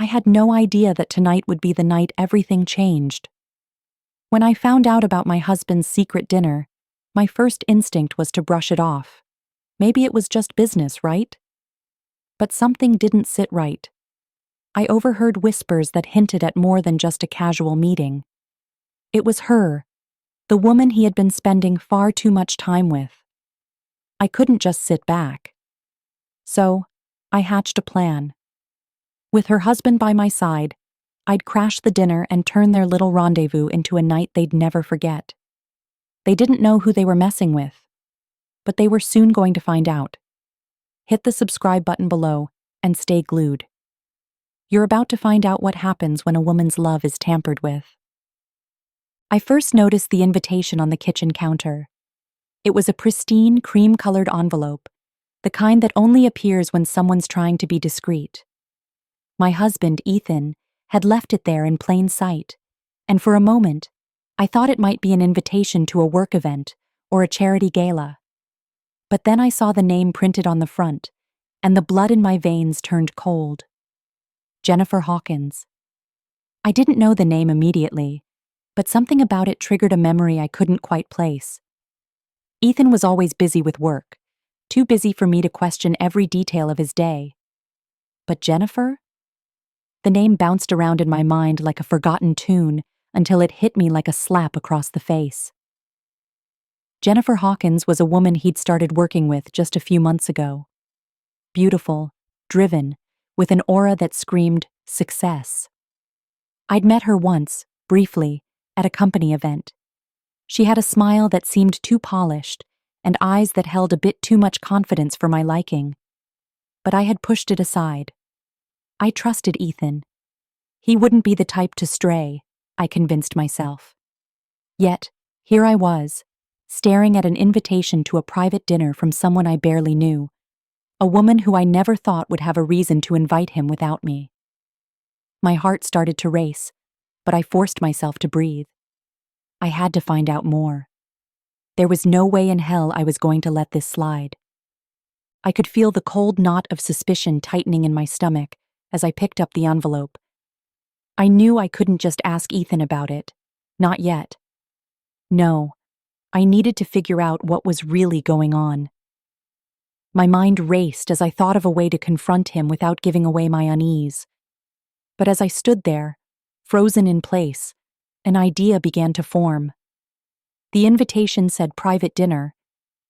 I had no idea that tonight would be the night everything changed. When I found out about my husband's secret dinner, my first instinct was to brush it off. Maybe it was just business, right? But something didn't sit right. I overheard whispers that hinted at more than just a casual meeting. It was her, the woman he had been spending far too much time with. I couldn't just sit back. So, I hatched a plan. With her husband by my side, I'd crash the dinner and turn their little rendezvous into a night they'd never forget. They didn't know who they were messing with, but they were soon going to find out. Hit the subscribe button below and stay glued. You're about to find out what happens when a woman's love is tampered with. I first noticed the invitation on the kitchen counter. It was a pristine, cream-colored envelope, the kind that only appears when someone's trying to be discreet. My husband, Ethan, had left it there in plain sight, and for a moment, I thought it might be an invitation to a work event or a charity gala. But then I saw the name printed on the front, and the blood in my veins turned cold. Jennifer Hawkins. I didn't know the name immediately, but something about it triggered a memory I couldn't quite place. Ethan was always busy with work, too busy for me to question every detail of his day. But Jennifer? The name bounced around in my mind like a forgotten tune until it hit me like a slap across the face. Jennifer Hawkins was a woman he'd started working with just a few months ago. Beautiful, driven, with an aura that screamed success. I'd met her once, briefly, at a company event. She had a smile that seemed too polished and eyes that held a bit too much confidence for my liking. But I had pushed it aside. I trusted Ethan. He wouldn't be the type to stray, I convinced myself. Yet, here I was, staring at an invitation to a private dinner from someone I barely knew, a woman who I never thought would have a reason to invite him without me. My heart started to race, but I forced myself to breathe. I had to find out more. There was no way in hell I was going to let this slide. I could feel the cold knot of suspicion tightening in my stomach as I picked up the envelope. I knew I couldn't just ask Ethan about it. Not yet. No, I needed to figure out what was really going on. My mind raced as I thought of a way to confront him without giving away my unease. But as I stood there, frozen in place, an idea began to form. The invitation said private dinner,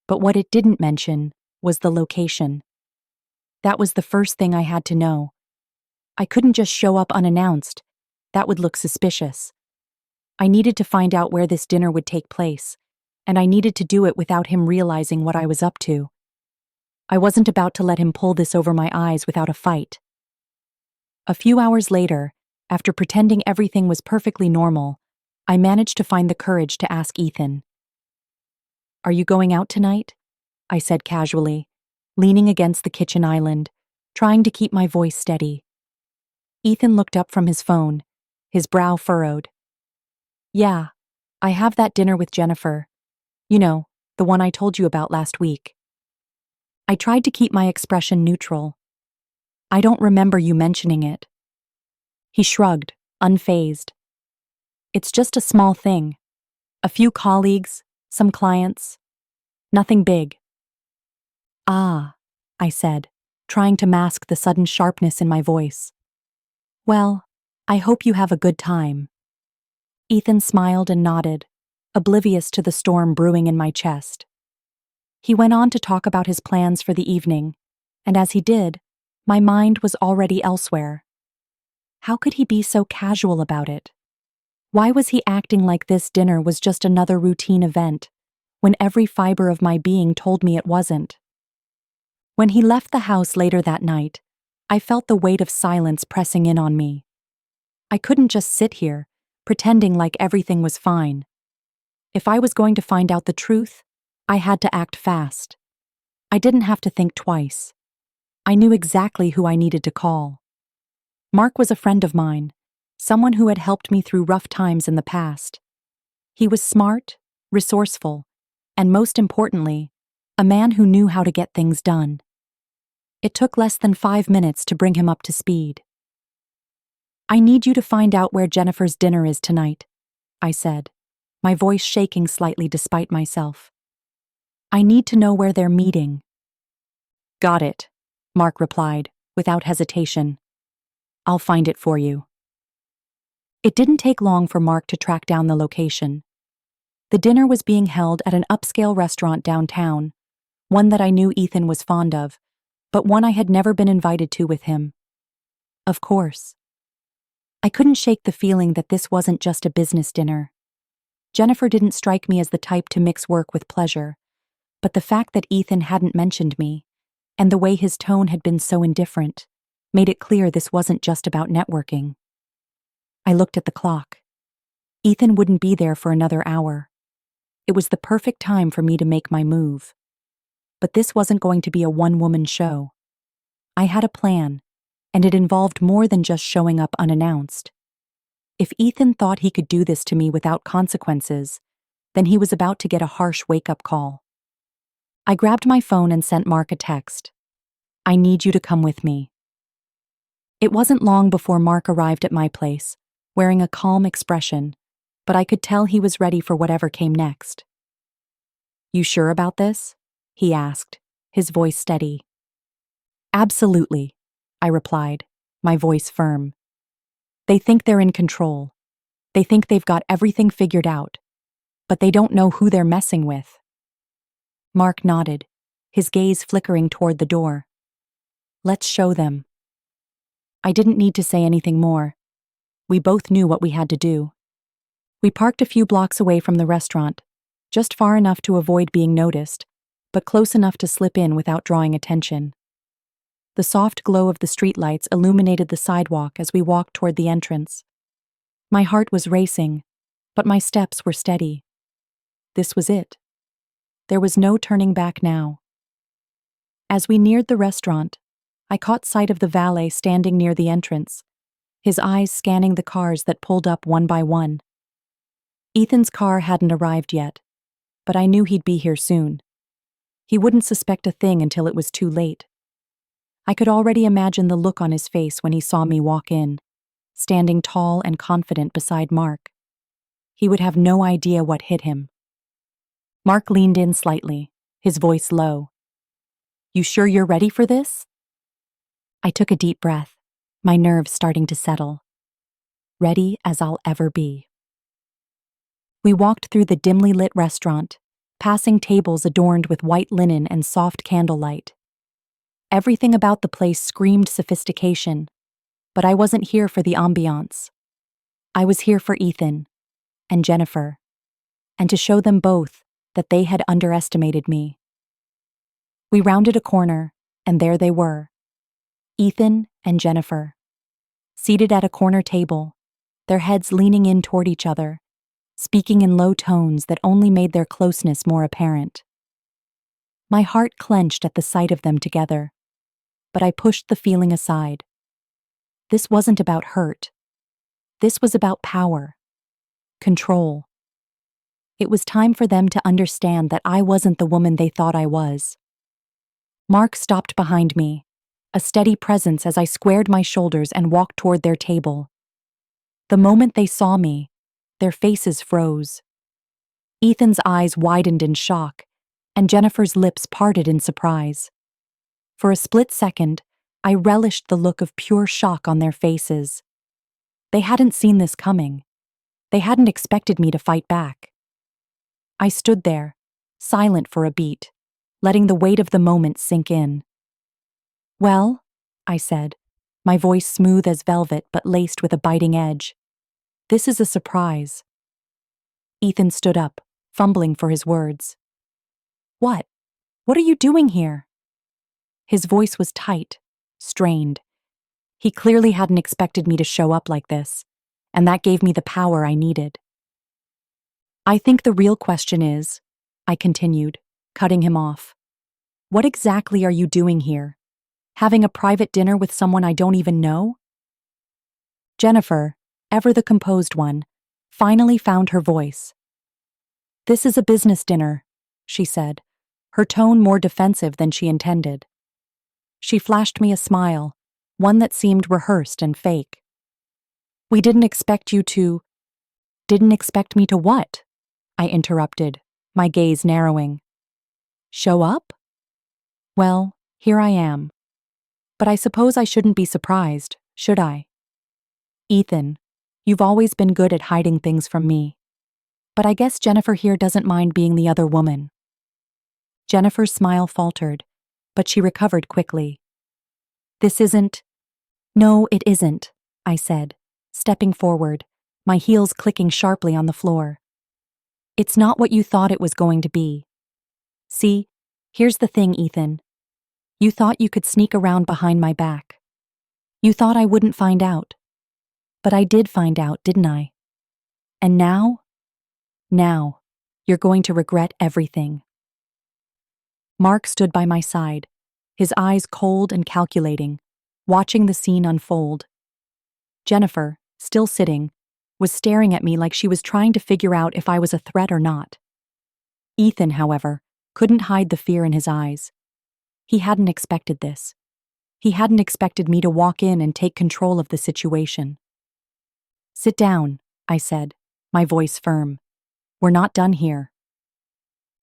but what it didn't mention was the location. That was the first thing I had to know. I couldn't just show up unannounced. That would look suspicious. I needed to find out where this dinner would take place, and I needed to do it without him realizing what I was up to. I wasn't about to let him pull this over my eyes without a fight. A few hours later, after pretending everything was perfectly normal, I managed to find the courage to ask Ethan. "Are you going out tonight?" I said casually, leaning against the kitchen island, trying to keep my voice steady. Ethan looked up from his phone, his brow furrowed. "Yeah, I have that dinner with Jennifer. You know, the one I told you about last week." I tried to keep my expression neutral. "I don't remember you mentioning it." He shrugged, unfazed. "It's just a small thing. A few colleagues, some clients. Nothing big." "Ah," I said, trying to mask the sudden sharpness in my voice. "Well, I hope you have a good time." Ethan smiled and nodded, oblivious to the storm brewing in my chest. He went on to talk about his plans for the evening, and as he did, my mind was already elsewhere. How could he be so casual about it? Why was he acting like this dinner was just another routine event, when every fiber of my being told me it wasn't? When he left the house later that night, I felt the weight of silence pressing in on me. I couldn't just sit here, pretending like everything was fine. If I was going to find out the truth, I had to act fast. I didn't have to think twice. I knew exactly who I needed to call. Mark was a friend of mine, someone who had helped me through rough times in the past. He was smart, resourceful, and most importantly, a man who knew how to get things done. It took less than 5 minutes to bring him up to speed. I need you to find out where Jennifer's dinner is tonight, I said, my voice shaking slightly despite myself. I need to know where they're meeting. Got it, Mark replied, without hesitation. I'll find it for you. It didn't take long for Mark to track down the location. The dinner was being held at an upscale restaurant downtown, one that I knew Ethan was fond of, but one I had never been invited to with him. Of course. I couldn't shake the feeling that this wasn't just a business dinner. Jennifer didn't strike me as the type to mix work with pleasure, but the fact that Ethan hadn't mentioned me, and the way his tone had been so indifferent, made it clear this wasn't just about networking. I looked at the clock. Ethan wouldn't be there for another hour. It was the perfect time for me to make my move. But this wasn't going to be a one-woman show. I had a plan, and it involved more than just showing up unannounced. If Ethan thought he could do this to me without consequences, then he was about to get a harsh wake-up call. I grabbed my phone and sent Mark a text. I need you to come with me. It wasn't long before Mark arrived at my place, wearing a calm expression, but I could tell he was ready for whatever came next. You sure about this? He asked, his voice steady. Absolutely, I replied, my voice firm. They think they're in control. They think they've got everything figured out, but they don't know who they're messing with. Mark nodded, his gaze flickering toward the door. Let's show them. I didn't need to say anything more. We both knew what we had to do. We parked a few blocks away from the restaurant, just far enough to avoid being noticed, but close enough to slip in without drawing attention. The soft glow of the streetlights illuminated the sidewalk as we walked toward the entrance. My heart was racing, but my steps were steady. This was it. There was no turning back now. As we neared the restaurant, I caught sight of the valet standing near the entrance, his eyes scanning the cars that pulled up one by one. Ethan's car hadn't arrived yet, but I knew he'd be here soon. He wouldn't suspect a thing until it was too late. I could already imagine the look on his face when he saw me walk in, standing tall and confident beside Mark. He would have no idea what hit him. Mark leaned in slightly, his voice low. You sure you're ready for this? I took a deep breath, my nerves starting to settle. Ready as I'll ever be. We walked through the dimly lit restaurant, passing tables adorned with white linen and soft candlelight. Everything about the place screamed sophistication, but I wasn't here for the ambiance. I was here for Ethan and Jennifer, and to show them both that they had underestimated me. We rounded a corner, and there they were, Ethan and Jennifer, seated at a corner table, their heads leaning in toward each other, speaking in low tones that only made their closeness more apparent. My heart clenched at the sight of them together, but I pushed the feeling aside. This wasn't about hurt. This was about power, control. It was time for them to understand that I wasn't the woman they thought I was. Mark stopped behind me, a steady presence as I squared my shoulders and walked toward their table. The moment they saw me, their faces froze. Ethan's eyes widened in shock, and Jennifer's lips parted in surprise. For a split second, I relished the look of pure shock on their faces. They hadn't seen this coming. They hadn't expected me to fight back. I stood there, silent for a beat, letting the weight of the moment sink in. Well, I said, my voice smooth as velvet but laced with a biting edge. This is a surprise. Ethan stood up, fumbling for his words. What? What are you doing here? His voice was tight, strained. He clearly hadn't expected me to show up like this, and that gave me the power I needed. I think the real question is, I continued, cutting him off. What exactly are you doing here? Having a private dinner with someone I don't even know? Jennifer, ever the composed one, finally found her voice. This is a business dinner, she said, her tone more defensive than she intended. She flashed me a smile, one that seemed rehearsed and fake. We didn't expect you to. Didn't expect me to what? I interrupted, my gaze narrowing. Show up? Well, here I am. But I suppose I shouldn't be surprised, should I? Ethan, you've always been good at hiding things from me. But I guess Jennifer here doesn't mind being the other woman. Jennifer's smile faltered, but she recovered quickly. This isn't. No, it isn't, I said, stepping forward, my heels clicking sharply on the floor. It's not what you thought it was going to be. See, here's the thing, Ethan. You thought you could sneak around behind my back. You thought I wouldn't find out. But I did find out, didn't I? And now? Now, you're going to regret everything. Mark stood by my side, his eyes cold and calculating, watching the scene unfold. Jennifer, still sitting, was staring at me like she was trying to figure out if I was a threat or not. Ethan, however, couldn't hide the fear in his eyes. He hadn't expected this. He hadn't expected me to walk in and take control of the situation. Sit down, I said, my voice firm. We're not done here.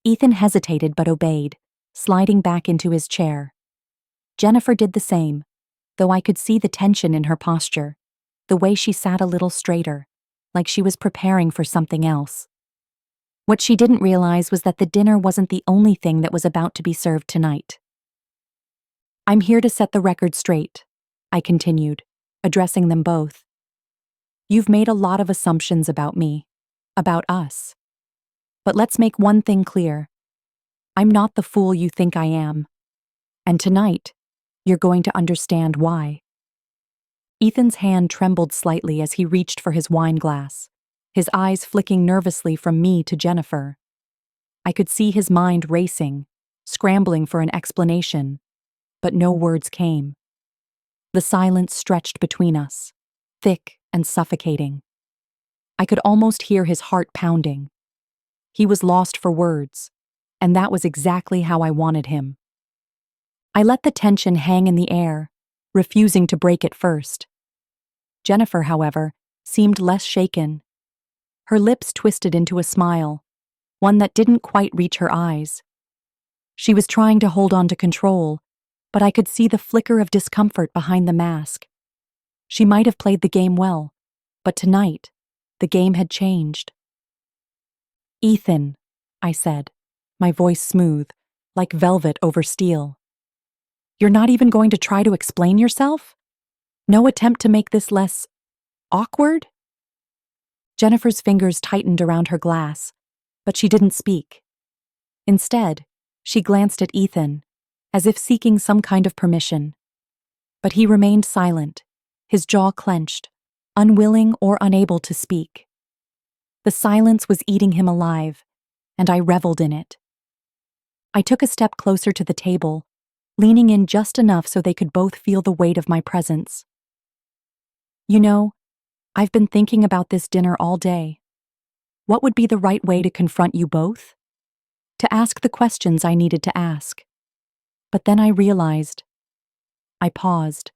Ethan hesitated but obeyed, sliding back into his chair. Jennifer did the same, though I could see the tension in her posture, the way she sat a little straighter, like she was preparing for something else. What she didn't realize was that the dinner wasn't the only thing that was about to be served tonight. I'm here to set the record straight, I continued, addressing them both. You've made a lot of assumptions about me, about us. But let's make one thing clear. I'm not the fool you think I am. And tonight, you're going to understand why. Ethan's hand trembled slightly as he reached for his wine glass, his eyes flicking nervously from me to Jennifer. I could see his mind racing, scrambling for an explanation, but no words came. The silence stretched between us, thick and suffocating. I could almost hear his heart pounding. He was lost for words, and that was exactly how I wanted him. I let the tension hang in the air, refusing to break it first. Jennifer, however, seemed less shaken. Her lips twisted into a smile, one that didn't quite reach her eyes. She was trying to hold on to control, but I could see the flicker of discomfort behind the mask. She might have played the game well, but tonight, the game had changed. Ethan, I said, my voice smooth, like velvet over steel. You're not even going to try to explain yourself? No attempt to make this less awkward? Jennifer's fingers tightened around her glass, but she didn't speak. Instead, she glanced at Ethan, as if seeking some kind of permission. But he remained silent, his jaw clenched, unwilling or unable to speak. The silence was eating him alive, and I reveled in it. I took a step closer to the table, leaning in just enough so they could both feel the weight of my presence. You know, I've been thinking about this dinner all day. What would be the right way to confront you both? To ask the questions I needed to ask. But then I realized. I paused,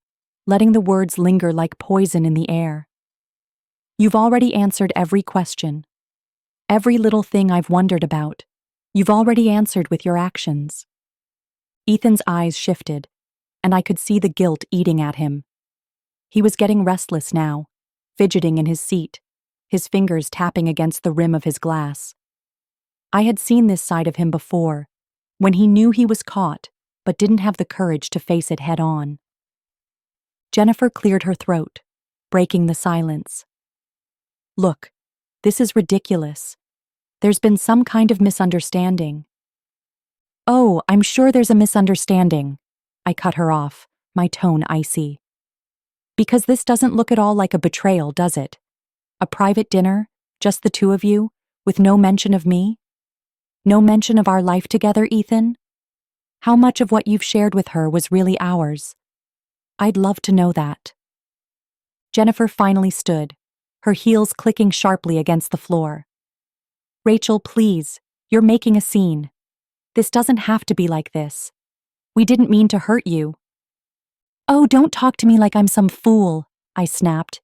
letting the words linger like poison in the air. You've already answered every question. Every little thing I've wondered about, you've already answered with your actions. Ethan's eyes shifted, and I could see the guilt eating at him. He was getting restless now, fidgeting in his seat, his fingers tapping against the rim of his glass. I had seen this side of him before, when he knew he was caught, but didn't have the courage to face it head on. Jennifer cleared her throat, breaking the silence. Look, this is ridiculous. There's been some kind of misunderstanding. Oh, I'm sure there's a misunderstanding. I cut her off, my tone icy. Because this doesn't look at all like a betrayal, does it? A private dinner, just the two of you, with no mention of me? No mention of our life together, Ethan? How much of what you've shared with her was really ours? I'd love to know that. Jennifer finally stood, her heels clicking sharply against the floor. Rachel, please, you're making a scene. This doesn't have to be like this. We didn't mean to hurt you. Oh, don't talk to me like I'm some fool, I snapped.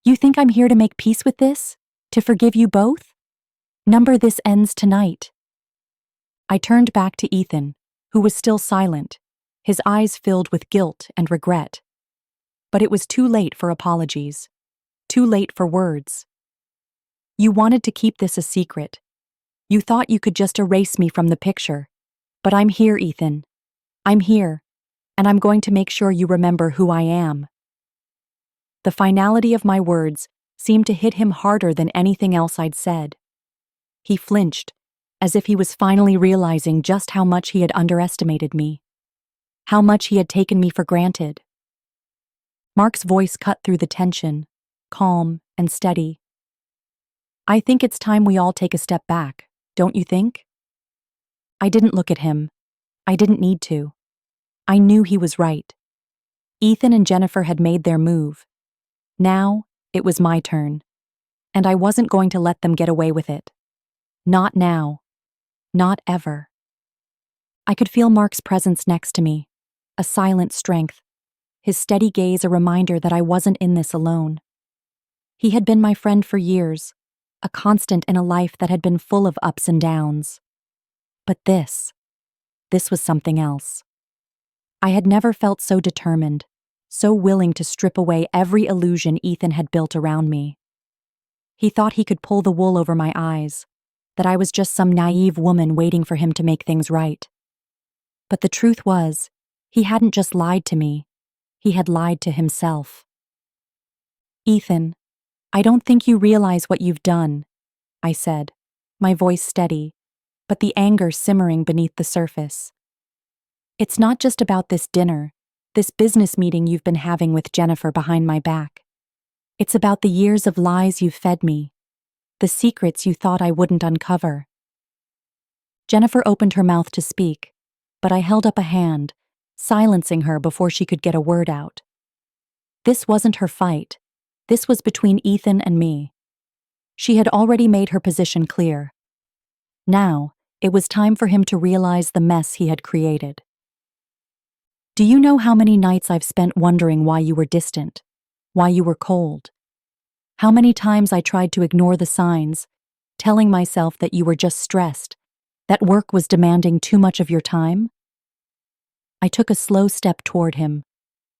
You think I'm here to make peace with this? To forgive you both? Number this ends tonight. I turned back to Ethan, who was still silent, his eyes filled with guilt and regret. But it was too late for apologies. Too late for words. You wanted to keep this a secret. You thought you could just erase me from the picture. But I'm here, Ethan. I'm here, and I'm going to make sure you remember who I am. The finality of my words seemed to hit him harder than anything else I'd said. He flinched, as if he was finally realizing just how much he had underestimated me, how much he had taken me for granted. Mark's voice cut through the tension, calm and steady. I think it's time we all take a step back, don't you think? I didn't look at him. I didn't need to. I knew he was right. Ethan and Jennifer had made their move. Now, it was my turn. And I wasn't going to let them get away with it. Not now. Not ever. I could feel Mark's presence next to me, a silent strength, his steady gaze a reminder that I wasn't in this alone. He had been my friend for years, a constant in a life that had been full of ups and downs. But this was something else. I had never felt so determined, so willing to strip away every illusion Ethan had built around me. He thought he could pull the wool over my eyes, that I was just some naive woman waiting for him to make things right. But the truth was, he hadn't just lied to me, he had lied to himself. Ethan, I don't think you realize what you've done, I said, my voice steady, but the anger simmering beneath the surface. It's not just about this dinner, this business meeting you've been having with Jennifer behind my back. It's about the years of lies you've fed me, the secrets you thought I wouldn't uncover. Jennifer opened her mouth to speak, but I held up a hand, silencing her before she could get a word out. This wasn't her fight. This was between Ethan and me. She had already made her position clear. Now, it was time for him to realize the mess he had created. Do you know how many nights I've spent wondering why you were distant, why you were cold? How many times I tried to ignore the signs, telling myself that you were just stressed, that work was demanding too much of your time? I took a slow step toward him,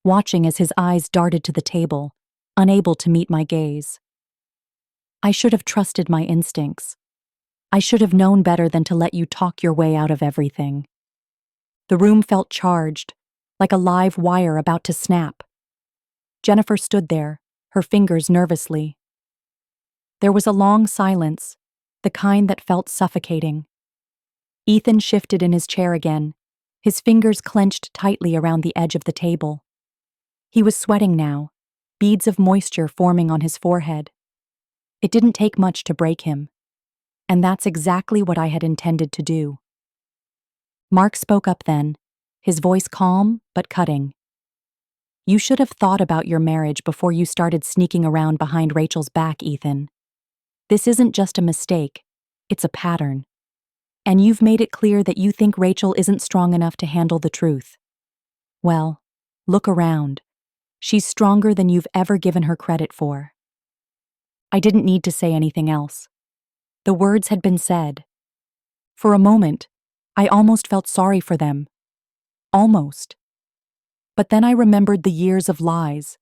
watching as his eyes darted to the table, unable to meet my gaze. I should have trusted my instincts. I should have known better than to let you talk your way out of everything. The room felt charged, like a live wire about to snap. Jennifer stood there, her fingers nervously. There was a long silence, the kind that felt suffocating. Ethan shifted in his chair again, his fingers clenched tightly around the edge of the table. He was sweating now, beads of moisture forming on his forehead. It didn't take much to break him, and that's exactly what I had intended to do. Mark spoke up then, his voice calm but cutting. You should have thought about your marriage before you started sneaking around behind Rachel's back, Ethan. This isn't just a mistake, it's a pattern. And you've made it clear that you think Rachel isn't strong enough to handle the truth. Well, look around. She's stronger than you've ever given her credit for. I didn't need to say anything else. The words had been said. For a moment, I almost felt sorry for them. Almost. But then I remembered the years of lies,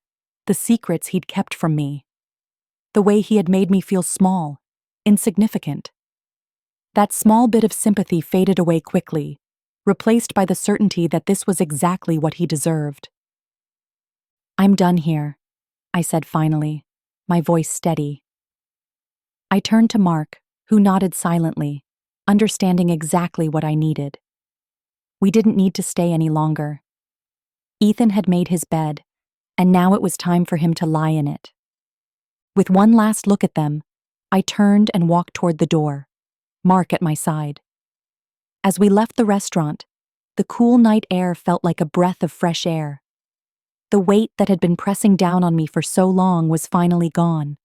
the secrets he'd kept from me, the way he had made me feel small, insignificant. That small bit of sympathy faded away quickly, replaced by the certainty that this was exactly what he deserved. I'm done here, I said finally, my voice steady. I turned to Mark, who nodded silently, understanding exactly what I needed. We didn't need to stay any longer. Ethan had made his bed, and now it was time for him to lie in it. With one last look at them, I turned and walked toward the door, Mark at my side. As we left the restaurant, the cool night air felt like a breath of fresh air. The weight that had been pressing down on me for so long was finally gone.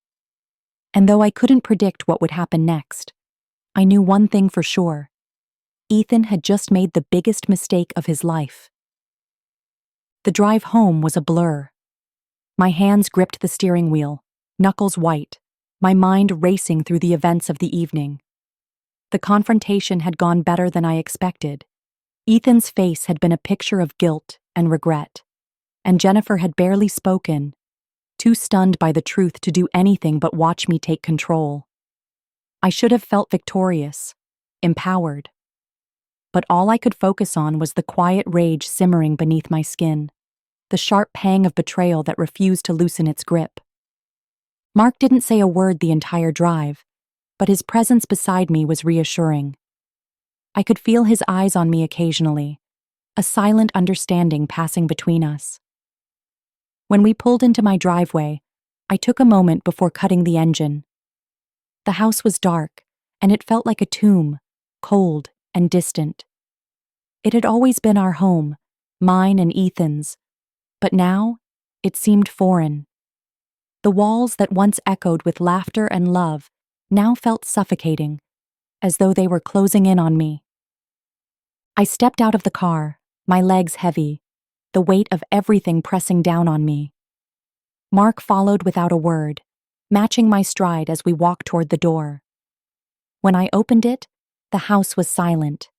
And though I couldn't predict what would happen next, I knew one thing for sure. Ethan had just made the biggest mistake of his life. The drive home was a blur. My hands gripped the steering wheel, knuckles white, my mind racing through the events of the evening. The confrontation had gone better than I expected. Ethan's face had been a picture of guilt and regret, and Jennifer had barely spoken, too stunned by the truth to do anything but watch me take control. I should have felt victorious, empowered. But all I could focus on was the quiet rage simmering beneath my skin, the sharp pang of betrayal that refused to loosen its grip. Mark didn't say a word the entire drive, but his presence beside me was reassuring. I could feel his eyes on me occasionally, a silent understanding passing between us. When we pulled into my driveway, I took a moment before cutting the engine. The house was dark, and it felt like a tomb, cold and distant. It had always been our home, mine and Ethan's, but now it seemed foreign. The walls that once echoed with laughter and love now felt suffocating, as though they were closing in on me. I stepped out of the car, my legs heavy, the weight of everything pressing down on me. Mark followed without a word, matching my stride as we walked toward the door. When I opened it, the house was silent.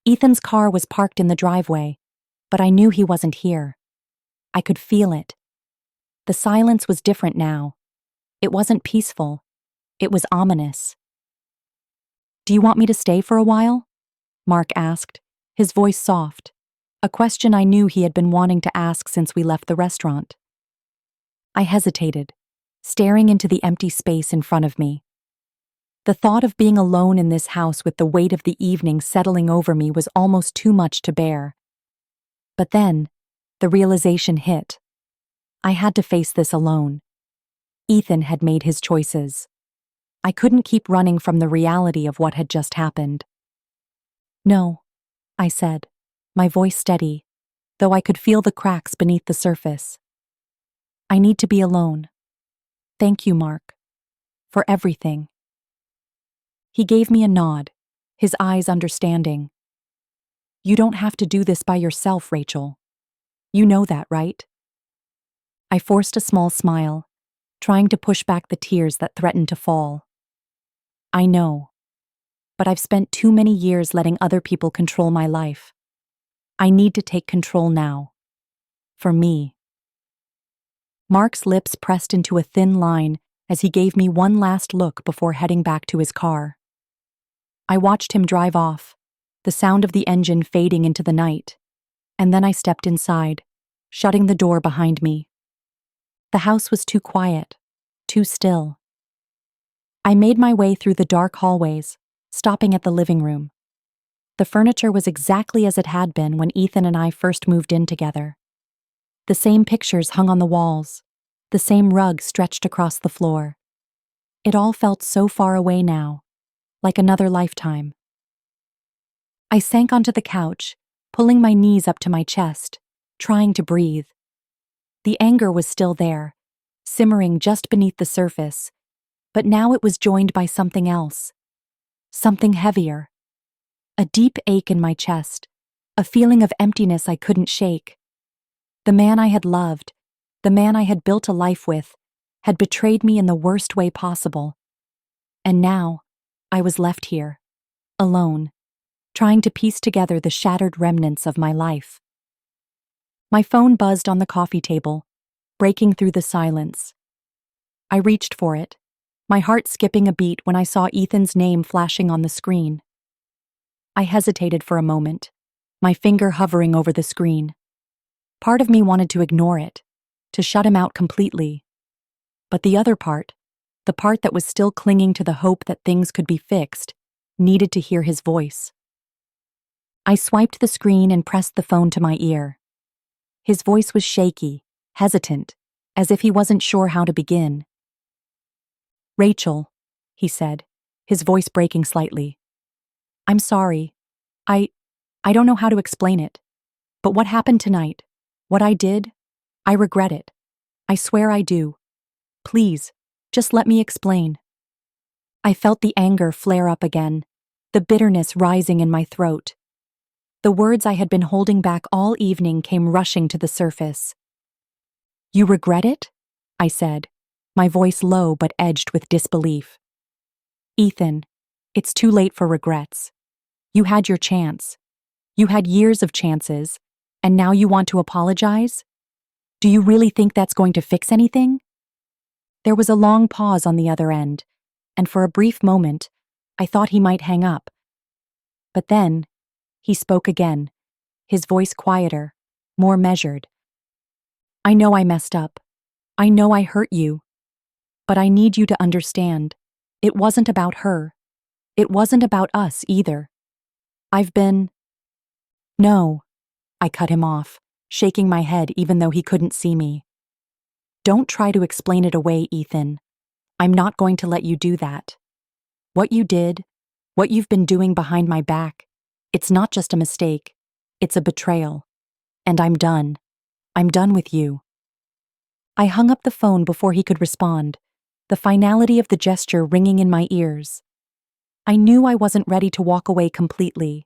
Ethan's car was parked in the driveway, but I knew he wasn't here. I could feel it. The silence was different now. It wasn't peaceful. It was ominous. "Do you want me to stay for a while?" Mark asked, his voice soft, a question I knew he had been wanting to ask since we left the restaurant. I hesitated, staring into the empty space in front of me. The thought of being alone in this house with the weight of the evening settling over me was almost too much to bear. But then, the realization hit. I had to face this alone. Ethan had made his choices. I couldn't keep running from the reality of what had just happened. "No," I said, my voice steady, though I could feel the cracks beneath the surface. "I need to be alone. Thank you, Mark, for everything." He gave me a nod, his eyes understanding. "You don't have to do this by yourself, Rachel. You know that, right?" I forced a small smile, trying to push back the tears that threatened to fall. "I know, but I've spent too many years letting other people control my life. I need to take control now. For me." Mark's lips pressed into a thin line as he gave me one last look before heading back to his car. I watched him drive off, the sound of the engine fading into the night, and then I stepped inside, shutting the door behind me. The house was too quiet, too still. I made my way through the dark hallways, stopping at the living room. The furniture was exactly as it had been when Ethan and I first moved in together. The same pictures hung on the walls, the same rug stretched across the floor. It all felt so far away now, like another lifetime. I sank onto the couch, pulling my knees up to my chest, trying to breathe. The anger was still there, simmering just beneath the surface, but now it was joined by something else. Something heavier. A deep ache in my chest, a feeling of emptiness I couldn't shake. The man I had loved, the man I had built a life with, had betrayed me in the worst way possible. And now, I was left here, alone, trying to piece together the shattered remnants of my life. My phone buzzed on the coffee table, breaking through the silence. I reached for it, my heart skipping a beat when I saw Ethan's name flashing on the screen. I hesitated for a moment, my finger hovering over the screen. Part of me wanted to ignore it, to shut him out completely. But the other part, the part that was still clinging to the hope that things could be fixed, needed to hear his voice. I swiped the screen and pressed the phone to my ear. His voice was shaky, hesitant, as if he wasn't sure how to begin. "Rachel," he said, his voice breaking slightly. "I'm sorry. I don't know how to explain it. But what happened tonight, what I did, I regret it. I swear I do. Please, just let me explain." I felt the anger flare up again, the bitterness rising in my throat. The words I had been holding back all evening came rushing to the surface. "You regret it?" I said, my voice low but edged with disbelief. Ethan, it's too late for regrets. You had your chance. You had years of chances, and now you want to apologize? Do you really think that's going to fix anything? There was a long pause on the other end, and for a brief moment, I thought he might hang up. But then, he spoke again, his voice quieter, more measured. I know I messed up. I know I hurt you. But I need you to understand. It wasn't about her. It wasn't about us either. I've been... No, I cut him off, shaking my head even though he couldn't see me. Don't try to explain it away, Ethan. I'm not going to let you do that. What you did, what you've been doing behind my back, it's not just a mistake. It's a betrayal. And I'm done. I'm done with you. I hung up the phone before he could respond, the finality of the gesture ringing in my ears. I knew I wasn't ready to walk away completely.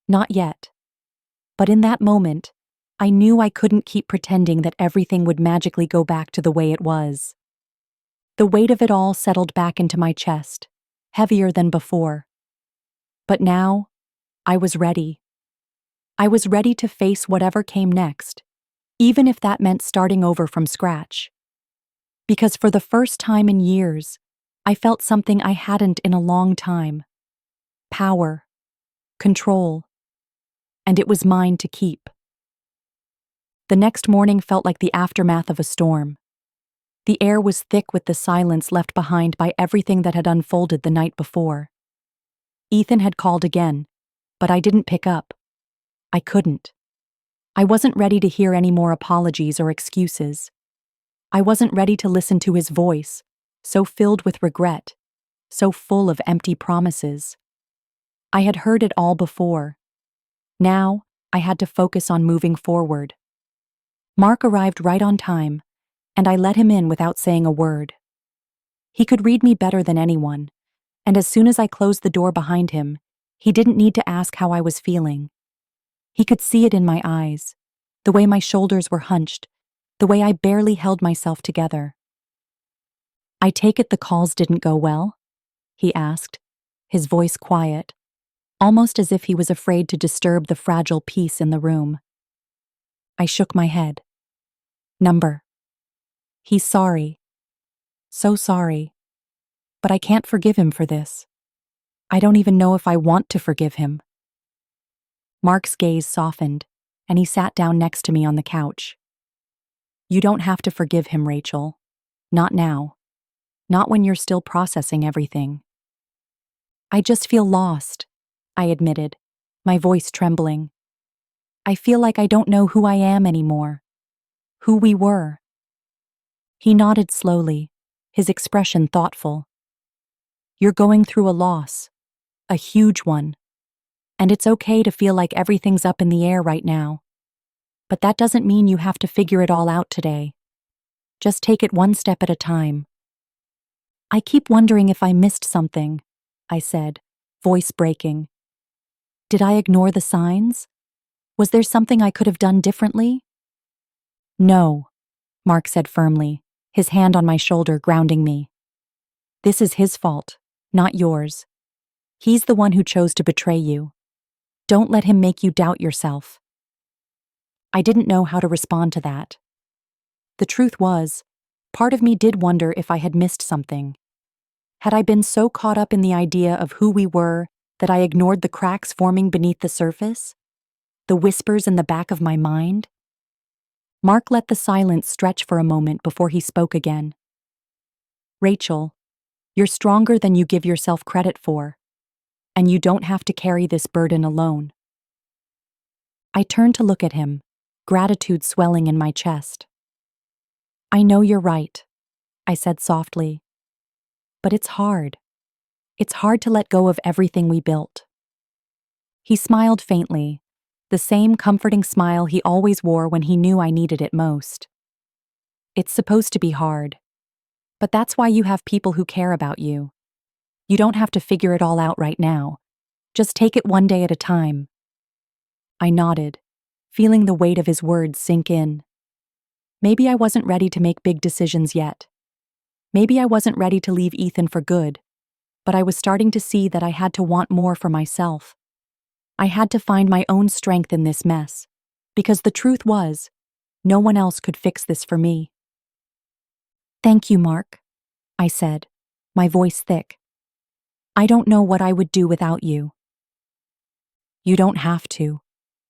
Not yet. But in that moment, I knew I couldn't keep pretending that everything would magically go back to the way it was. The weight of it all settled back into my chest, heavier than before. But now, I was ready. I was ready to face whatever came next, even if that meant starting over from scratch. Because for the first time in years, I felt something I hadn't in a long time. Power. Control. And it was mine to keep. The next morning felt like the aftermath of a storm. The air was thick with the silence left behind by everything that had unfolded the night before. Ethan had called again, but I didn't pick up. I couldn't. I wasn't ready to hear any more apologies or excuses. I wasn't ready to listen to his voice, so filled with regret, so full of empty promises. I had heard it all before. Now, I had to focus on moving forward. Mark arrived right on time, and I let him in without saying a word. He could read me better than anyone, and as soon as I closed the door behind him, he didn't need to ask how I was feeling. He could see it in my eyes, the way my shoulders were hunched, the way I barely held myself together. I take it the calls didn't go well? He asked, his voice quiet, almost as if he was afraid to disturb the fragile peace in the room. I shook my head. Number. He's sorry. So sorry. But I can't forgive him for this. I don't even know if I want to forgive him. Mark's gaze softened, and he sat down next to me on the couch. You don't have to forgive him, Rachel. Not now. Not when you're still processing everything. I just feel lost, I admitted, my voice trembling. I feel like I don't know who I am anymore. Who we were. He nodded slowly, his expression thoughtful. You're going through a loss. A huge one. And it's okay to feel like everything's up in the air right now. But that doesn't mean you have to figure it all out today. Just take it one step at a time. I keep wondering if I missed something, I said, voice breaking. Did I ignore the signs? Was there something I could have done differently? No, Mark said firmly, his hand on my shoulder grounding me. This is his fault, not yours. He's the one who chose to betray you. Don't let him make you doubt yourself. I didn't know how to respond to that. The truth was, part of me did wonder if I had missed something. Had I been so caught up in the idea of who we were that I ignored the cracks forming beneath the surface? The whispers in the back of my mind? Mark let the silence stretch for a moment before he spoke again. Rachel, you're stronger than you give yourself credit for, and you don't have to carry this burden alone. I turned to look at him, gratitude swelling in my chest. I know you're right, I said softly. But it's hard. It's hard to let go of everything we built. He smiled faintly, the same comforting smile he always wore when he knew I needed it most. It's supposed to be hard. But that's why you have people who care about you. You don't have to figure it all out right now. Just take it one day at a time. I nodded, feeling the weight of his words sink in. Maybe I wasn't ready to make big decisions yet. Maybe I wasn't ready to leave Ethan for good, but I was starting to see that I had to want more for myself. I had to find my own strength in this mess, because the truth was, no one else could fix this for me. "Thank you, Mark," I said, my voice thick. "I don't know what I would do without you." "You don't have to,"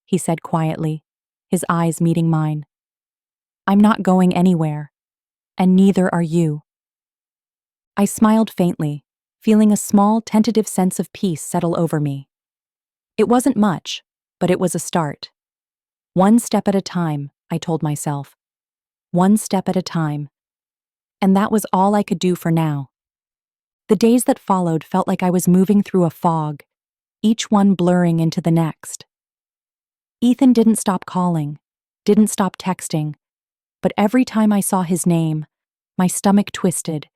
he said quietly, his eyes meeting mine. "I'm not going anywhere, and neither are you." I smiled faintly, feeling a small, tentative sense of peace settle over me. It wasn't much, but it was a start. One step at a time, I told myself. One step at a time. And that was all I could do for now. The days that followed felt like I was moving through a fog, each one blurring into the next. Ethan didn't stop calling, didn't stop texting, but every time I saw his name, my stomach twisted,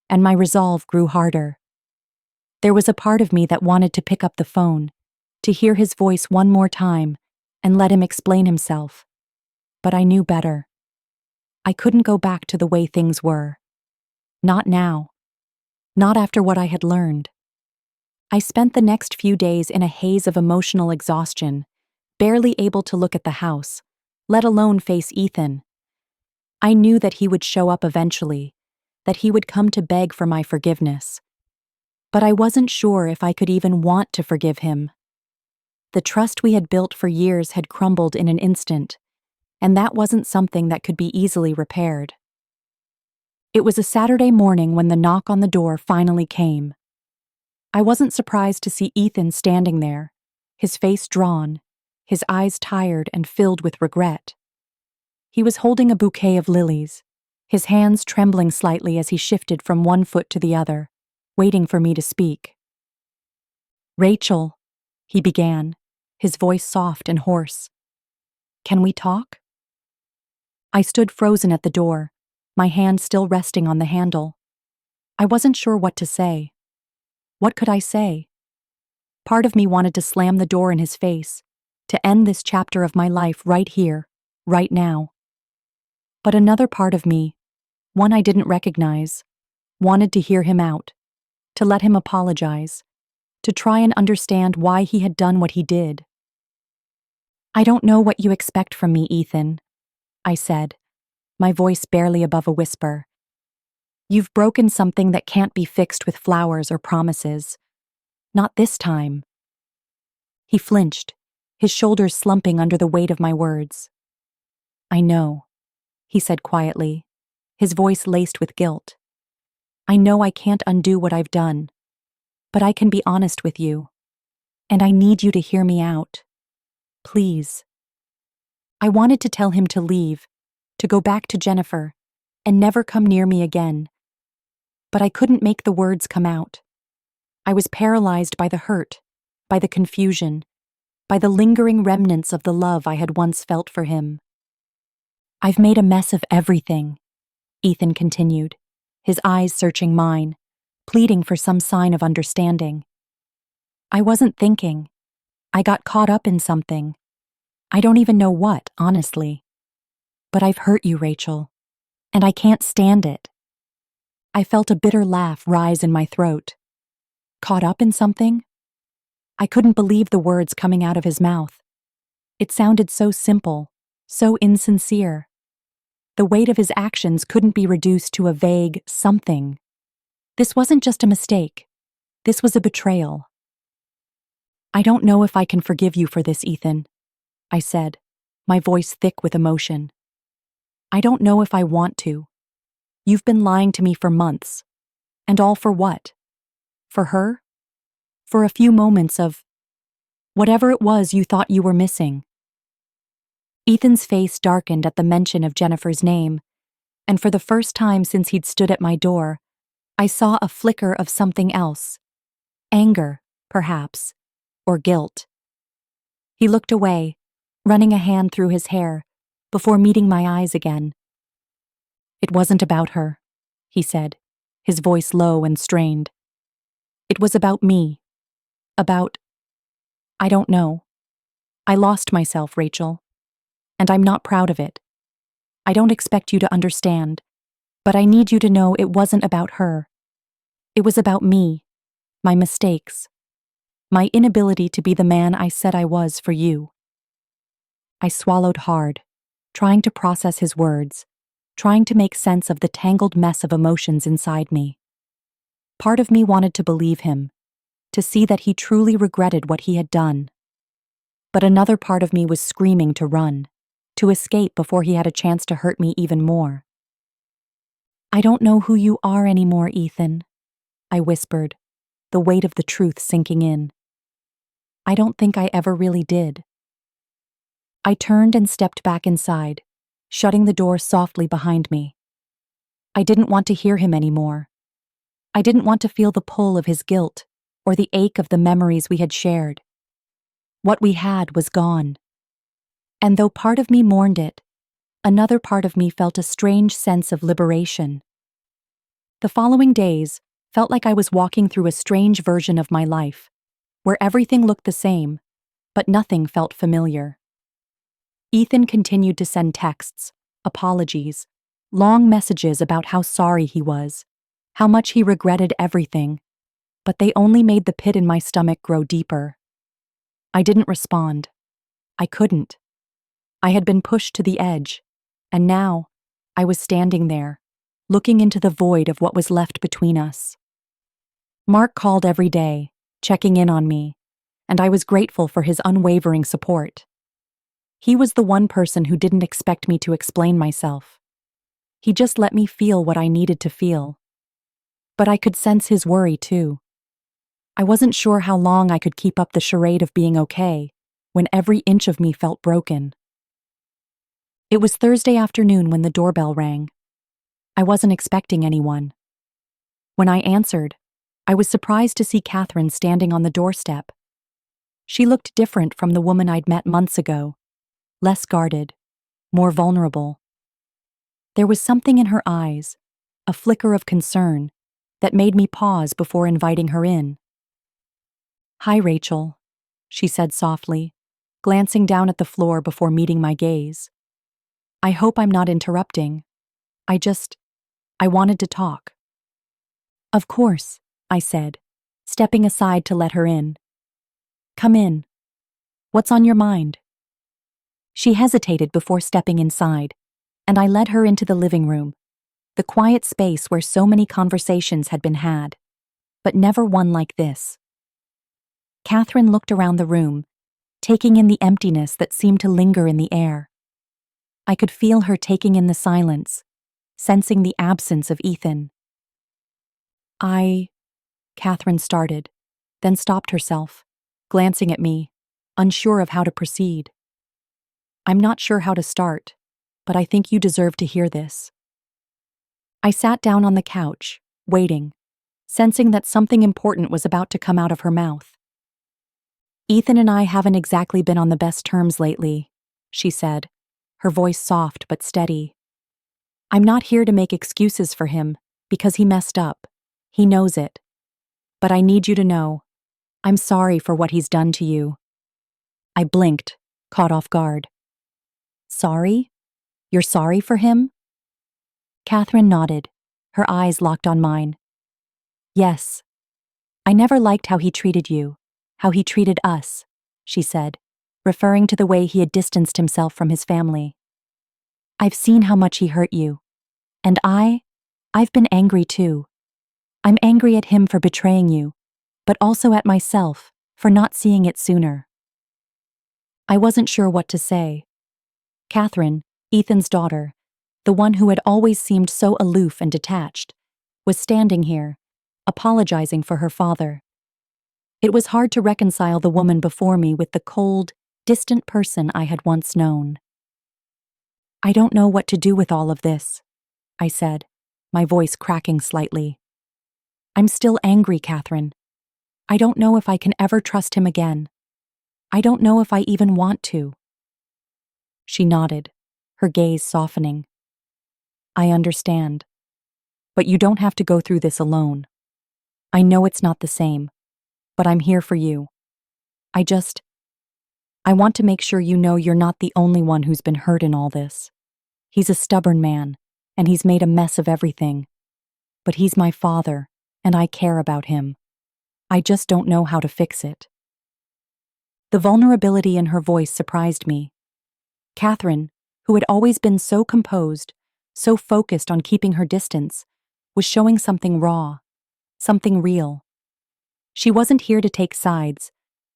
and my resolve grew harder. There was a part of me that wanted to pick up the phone, to hear his voice one more time, and let him explain himself. But I knew better. I couldn't go back to the way things were. Not now. Not after what I had learned. I spent the next few days in a haze of emotional exhaustion, barely able to look at the house, let alone face Ethan. I knew that he would show up eventually, that he would come to beg for my forgiveness. But I wasn't sure if I could even want to forgive him. The trust we had built for years had crumbled in an instant, and that wasn't something that could be easily repaired. It was a Saturday morning when the knock on the door finally came. I wasn't surprised to see Ethan standing there, his face drawn, his eyes tired and filled with regret. He was holding a bouquet of lilies, his hands trembling slightly as he shifted from one foot to the other, waiting for me to speak. "Rachel," he began, his voice soft and hoarse. "Can we talk?" I stood frozen at the door, my hand still resting on the handle. I wasn't sure what to say. What could I say? Part of me wanted to slam the door in his face, to end this chapter of my life right here, right now. But another part of me, one I didn't recognize, wanted to hear him out, to let him apologize, to try and understand why he had done what he did. "I don't know what you expect from me, Ethan," I said, my voice barely above a whisper. "You've broken something that can't be fixed with flowers or promises. Not this time." He flinched, his shoulders slumping under the weight of my words. "I know," he said quietly, his voice laced with guilt. "I know I can't undo what I've done, but I can be honest with you, and I need you to hear me out. Please." I wanted to tell him to leave, to go back to Jennifer, and never come near me again. But I couldn't make the words come out. I was paralyzed by the hurt, by the confusion, by the lingering remnants of the love I had once felt for him. "I've made a mess of everything," Ethan continued, his eyes searching mine, pleading for some sign of understanding. "I wasn't thinking. I got caught up in something. I don't even know what, honestly. But I've hurt you, Rachel, and I can't stand it." I felt a bitter laugh rise in my throat. Caught up in something? I couldn't believe the words coming out of his mouth. It sounded so simple, so insincere. The weight of his actions couldn't be reduced to a vague something. This wasn't just a mistake. This was a betrayal. "I don't know if I can forgive you for this, Ethan," I said, my voice thick with emotion. "I don't know if I want to. You've been lying to me for months. And all for what? For her? For a few moments of whatever it was you thought you were missing." Ethan's face darkened at the mention of Jennifer's name, and for the first time since he'd stood at my door, I saw a flicker of something else. Anger, perhaps, or guilt. He looked away, running a hand through his hair, before meeting my eyes again. "It wasn't about her," he said, his voice low and strained. "It was about me. About... I don't know. I lost myself, Rachel. And I'm not proud of it. I don't expect you to understand, But I need you to know it wasn't about her. It was about me, my mistakes, my inability to be the man I said I was for you. I swallowed hard, trying to process his words, trying to make sense of the tangled mess of emotions inside me. Part of me wanted to believe him, to see that he truly regretted what he had done. But another part of me was screaming to run, to escape before he had a chance to hurt me even more. I don't know who you are anymore, Ethan, I whispered, the weight of the truth sinking in. I don't think I ever really did. I turned and stepped back inside, shutting the door softly behind me. I didn't want to hear him anymore. I didn't want to feel the pull of his guilt or the ache of the memories we had shared. What we had was gone. And though part of me mourned it, another part of me felt a strange sense of liberation. The following days felt like I was walking through a strange version of my life, where everything looked the same, but nothing felt familiar. Ethan continued to send texts, apologies, long messages about how sorry he was, how much he regretted everything, but they only made the pit in my stomach grow deeper. I didn't respond. I couldn't. I had been pushed to the edge, and now I was standing there, looking into the void of what was left between us. Mark called every day, checking in on me, and I was grateful for his unwavering support. He was the one person who didn't expect me to explain myself. He just let me feel what I needed to feel. But I could sense his worry too. I wasn't sure how long I could keep up the charade of being okay when every inch of me felt broken. It was Thursday afternoon when the doorbell rang. I wasn't expecting anyone. When I answered, I was surprised to see Catherine standing on the doorstep. She looked different from the woman I'd met months ago, less guarded, more vulnerable. There was something in her eyes, a flicker of concern, that made me pause before inviting her in. "Hi, Rachel," she said softly, glancing down at the floor before meeting my gaze. "I hope I'm not interrupting. I wanted to talk." "Of course," I said, stepping aside to let her in. "Come in. What's on your mind?" She hesitated before stepping inside, and I led her into the living room, the quiet space where so many conversations had been had, but never one like this. Catherine looked around the room, taking in the emptiness that seemed to linger in the air. I could feel her taking in the silence, sensing the absence of Ethan. Catherine started, then stopped herself, glancing at me, unsure of how to proceed. "I'm not sure how to start, but I think you deserve to hear this." I sat down on the couch, waiting, sensing that something important was about to come out of her mouth. "Ethan and I haven't exactly been on the best terms lately," she said, her voice soft but steady. "I'm not here to make excuses for him, because he messed up. He knows it. But I need you to know, I'm sorry for what he's done to you." I blinked, caught off guard. "Sorry? You're sorry for him?" Catherine nodded, her eyes locked on mine. "Yes. I never liked how he treated you, how he treated us," she said, referring to the way he had distanced himself from his family. "I've seen how much he hurt you. And I've been angry too. I'm angry at him for betraying you, but also at myself for not seeing it sooner." I wasn't sure what to say. Catherine, Ethan's daughter, the one who had always seemed so aloof and detached, was standing here, apologizing for her father. It was hard to reconcile the woman before me with the cold, distant person I had once known. "I don't know what to do with all of this," I said, my voice cracking slightly. "I'm still angry, Catherine. I don't know if I can ever trust him again. I don't know if I even want to." She nodded, her gaze softening. "I understand. But you don't have to go through this alone. I know it's not the same, but I'm here for you. I want to make sure you know you're not the only one who's been hurt in all this. He's a stubborn man, and he's made a mess of everything. But he's my father, and I care about him. I just don't know how to fix it." The vulnerability in her voice surprised me. Catherine, who had always been so composed, so focused on keeping her distance, was showing something raw, something real. She wasn't here to take sides,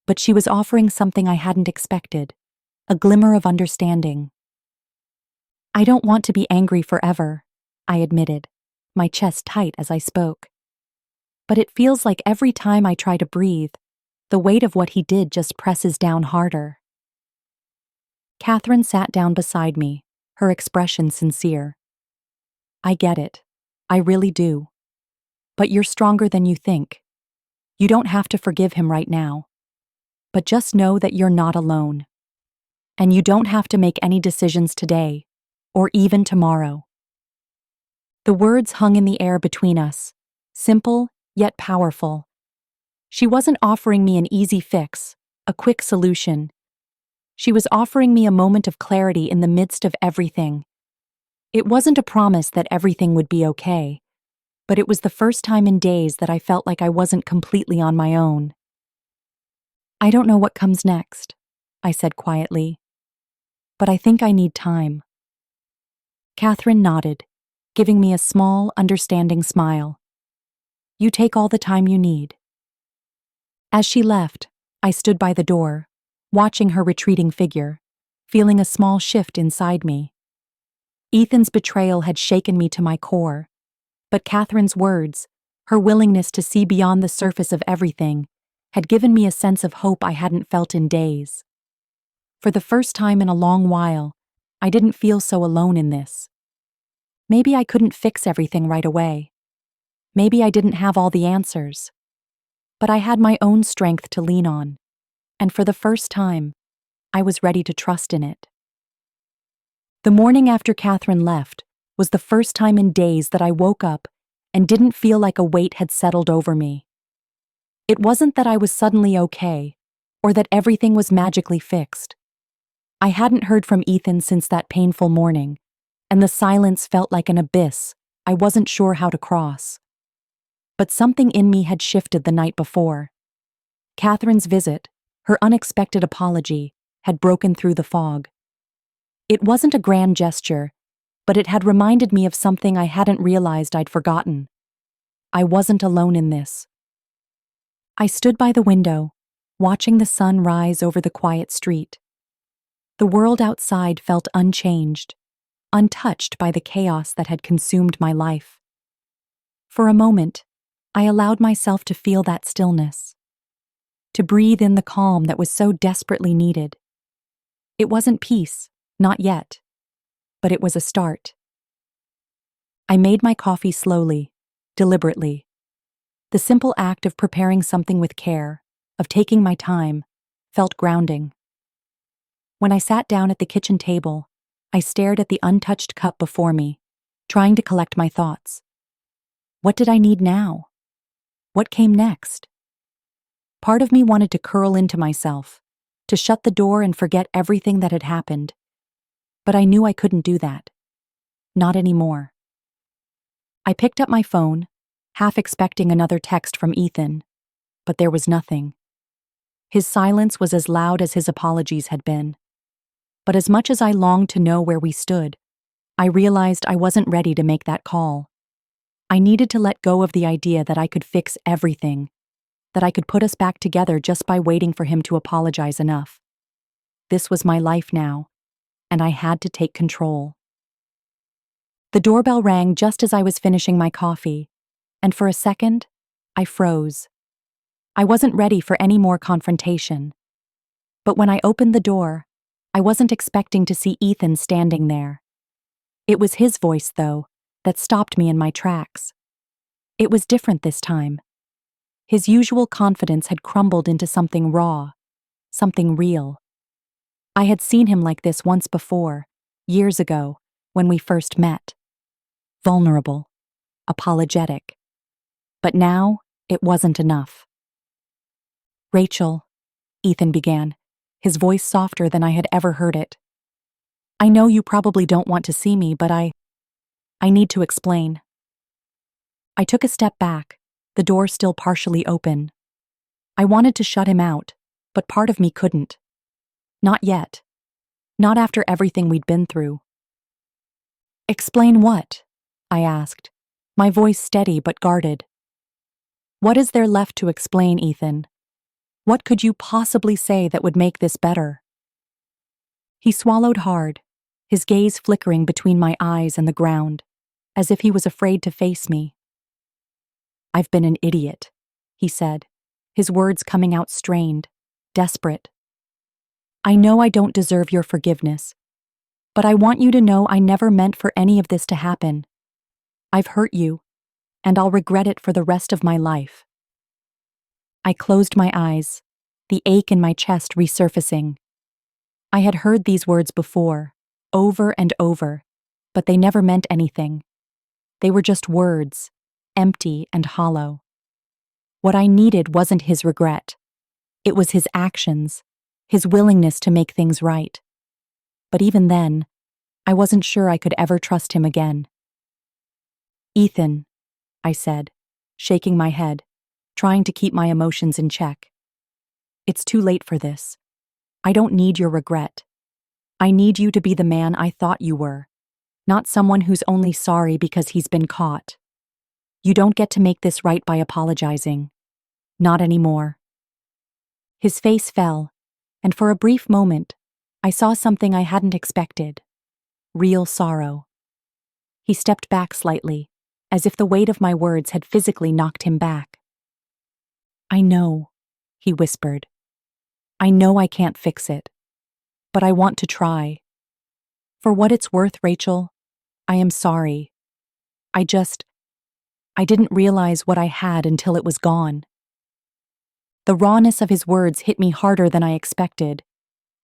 but she was offering something I hadn't expected, a glimmer of understanding. "I don't want to be angry forever," I admitted, my chest tight as I spoke. "But it feels like every time I try to breathe, the weight of what he did just presses down harder." Catherine sat down beside me, her expression sincere. "I get it. I really do. But you're stronger than you think. You don't have to forgive him right now. But just know that you're not alone. And you don't have to make any decisions today, or even tomorrow." The words hung in the air between us, simple yet powerful. She wasn't offering me an easy fix, a quick solution. She was offering me a moment of clarity in the midst of everything. It wasn't a promise that everything would be okay, but it was the first time in days that I felt like I wasn't completely on my own. "I don't know what comes next," I said quietly, "but I think I need time." Catherine nodded, giving me a small, understanding smile. "You take all the time you need." As she left, I stood by the door, watching her retreating figure, feeling a small shift inside me. Ethan's betrayal had shaken me to my core, but Catherine's words, her willingness to see beyond the surface of everything, had given me a sense of hope I hadn't felt in days. For the first time in a long while, I didn't feel so alone in this. Maybe I couldn't fix everything right away. Maybe I didn't have all the answers. But I had my own strength to lean on, and for the first time, I was ready to trust in it. The morning after Catherine left was the first time in days that I woke up and didn't feel like a weight had settled over me. It wasn't that I was suddenly okay, or that everything was magically fixed. I hadn't heard from Ethan since that painful morning, and the silence felt like an abyss I wasn't sure how to cross. But something in me had shifted the night before. Catherine's visit, her unexpected apology, had broken through the fog. It wasn't a grand gesture, but it had reminded me of something I hadn't realized I'd forgotten. I wasn't alone in this. I stood by the window, watching the sun rise over the quiet street. The world outside felt unchanged, untouched by the chaos that had consumed my life. For a moment, I allowed myself to feel that stillness, to breathe in the calm that was so desperately needed. It wasn't peace, not yet, but it was a start. I made my coffee slowly, deliberately. The simple act of preparing something with care, of taking my time, felt grounding. When I sat down at the kitchen table, I stared at the untouched cup before me, trying to collect my thoughts. What did I need now? What came next? Part of me wanted to curl into myself, to shut the door and forget everything that had happened. But I knew I couldn't do that. Not anymore. I picked up my phone, half expecting another text from Ethan, but there was nothing. His silence was as loud as his apologies had been. But as much as I longed to know where we stood, I realized I wasn't ready to make that call. I needed to let go of the idea that I could fix everything, that I could put us back together just by waiting for him to apologize enough. This was my life now, and I had to take control. The doorbell rang just as I was finishing my coffee, and for a second, I froze. I wasn't ready for any more confrontation. But when I opened the door, I wasn't expecting to see Ethan standing there. It was his voice, though, that stopped me in my tracks. It was different this time. His usual confidence had crumbled into something raw, something real. I had seen him like this once before, years ago, when we first met. Vulnerable, apologetic. But now, it wasn't enough. "Rachel," Ethan began, his voice softer than I had ever heard it. "I know you probably don't want to see me, but I need to explain. I took a step back, the door still partially open. I wanted to shut him out, but part of me couldn't. Not yet. Not after everything we'd been through. Explain what? I asked, my voice steady but guarded. What is there left to explain, Ethan? What could you possibly say that would make this better? He swallowed hard, his gaze flickering between my eyes and the ground, as if he was afraid to face me. I've been an idiot, he said, his words coming out strained, desperate. I know I don't deserve your forgiveness, but I want you to know I never meant for any of this to happen. I've hurt you, and I'll regret it for the rest of my life. I closed my eyes, the ache in my chest resurfacing. I had heard these words before, over and over, but they never meant anything. They were just words, empty and hollow. What I needed wasn't his regret. It was his actions, his willingness to make things right. But even then, I wasn't sure I could ever trust him again. Ethan, I said, shaking my head, trying to keep my emotions in check. It's too late for this. I don't need your regret. I need you to be the man I thought you were, not someone who's only sorry because he's been caught. You don't get to make this right by apologizing. Not anymore. His face fell, and for a brief moment, I saw something I hadn't expected. Real sorrow. He stepped back slightly, as if the weight of my words had physically knocked him back. I know, he whispered. I know I can't fix it, but I want to try. For what it's worth, Rachel, I am sorry. I didn't realize what I had until it was gone. The rawness of his words hit me harder than I expected,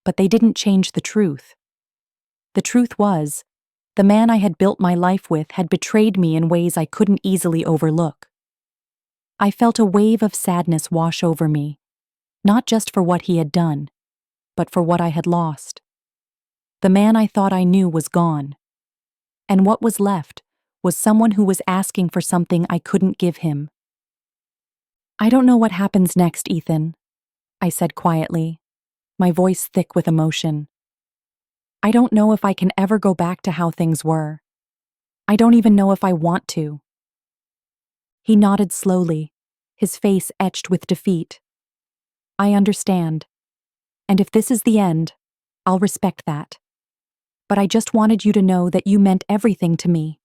but they didn't change the truth. The truth was, the man I had built my life with had betrayed me in ways I couldn't easily overlook. I felt a wave of sadness wash over me, not just for what he had done, but for what I had lost. The man I thought I knew was gone, and what was left was someone who was asking for something I couldn't give him. I don't know what happens next, Ethan, I said quietly, my voice thick with emotion. I don't know if I can ever go back to how things were. I don't even know if I want to. He nodded slowly, his face etched with defeat. I understand. And if this is the end, I'll respect that. But I just wanted you to know that you meant everything to me.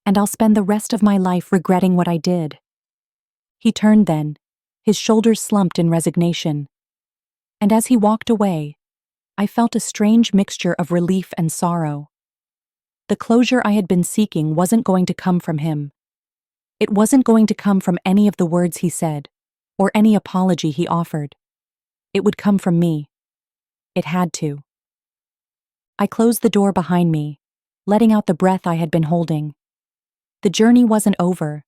And I'll spend the rest of my life regretting what I did. He turned then, his shoulders slumped in resignation. And as he walked away, I felt a strange mixture of relief and sorrow. The closure I had been seeking wasn't going to come from him. It wasn't going to come from any of the words he said, or any apology he offered. It would come from me. It had to. I closed the door behind me, letting out the breath I had been holding. The journey wasn't over,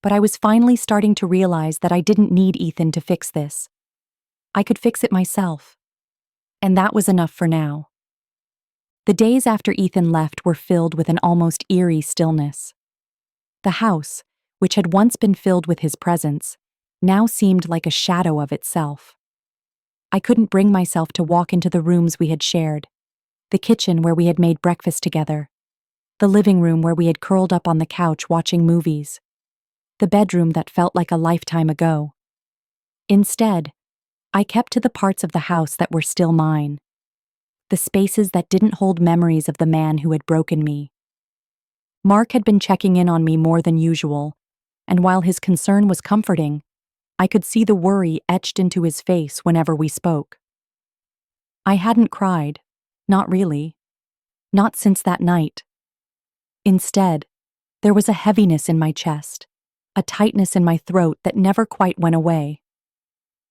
but I was finally starting to realize that I didn't need Ethan to fix this. I could fix it myself. And that was enough for now. The days after Ethan left were filled with an almost eerie stillness. The house, which had once been filled with his presence, now seemed like a shadow of itself. I couldn't bring myself to walk into the rooms we had shared, the kitchen where we had made breakfast together, the living room where we had curled up on the couch watching movies, the bedroom that felt like a lifetime ago. Instead, I kept to the parts of the house that were still mine, the spaces that didn't hold memories of the man who had broken me. Mark had been checking in on me more than usual, and while his concern was comforting, I could see the worry etched into his face whenever we spoke. I hadn't cried, not really, not since that night. Instead, there was a heaviness in my chest, a tightness in my throat that never quite went away.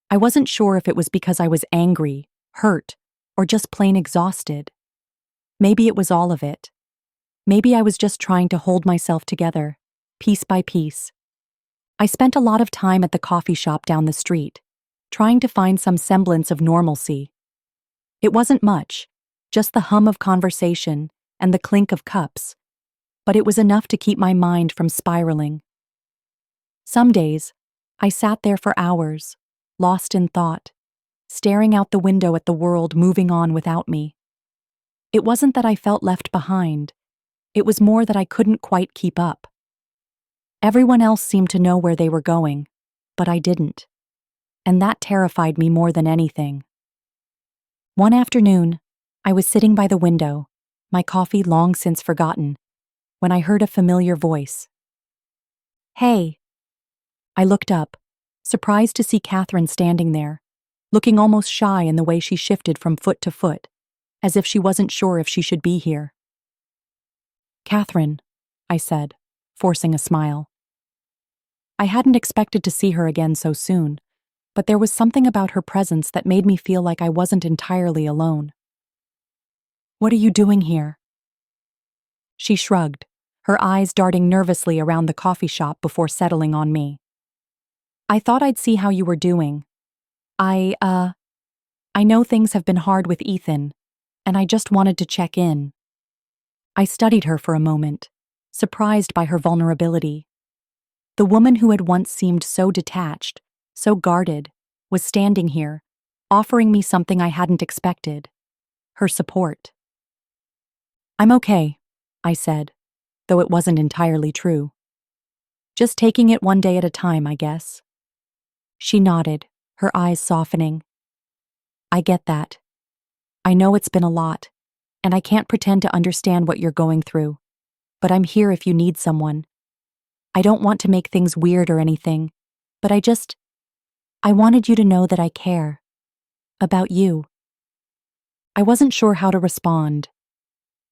I wasn't sure if it was because I was angry, hurt, or just plain exhausted. Maybe it was all of it. Maybe I was just trying to hold myself together, piece by piece. I spent a lot of time at the coffee shop down the street, trying to find some semblance of normalcy. It wasn't much, just the hum of conversation and the clink of cups, but it was enough to keep my mind from spiraling. Some days, I sat there for hours, lost in thought, staring out the window at the world moving on without me. It wasn't that I felt left behind, it was more that I couldn't quite keep up. Everyone else seemed to know where they were going, but I didn't. And that terrified me more than anything. One afternoon, I was sitting by the window, my coffee long since forgotten, when I heard a familiar voice. "Hey." I looked up, surprised to see Catherine standing there, looking almost shy in the way she shifted from foot to foot, as if she wasn't sure if she should be here. "Catherine," I said, forcing a smile. I hadn't expected to see her again so soon, but there was something about her presence that made me feel like I wasn't entirely alone. "What are you doing here?" She shrugged, her eyes darting nervously around the coffee shop before settling on me. "I thought I'd see how you were doing. I know things have been hard with Ethan, and I just wanted to check in." I studied her for a moment, surprised by her vulnerability. The woman who had once seemed so detached, so guarded, was standing here, offering me something I hadn't expected: her support. "I'm okay," I said, though it wasn't entirely true. "Just taking it one day at a time, I guess." She nodded, her eyes softening. "I get that. I know it's been a lot, and I can't pretend to understand what you're going through, but I'm here if you need someone. I don't want to make things weird or anything, but I wanted you to know that I care. About you." I wasn't sure how to respond.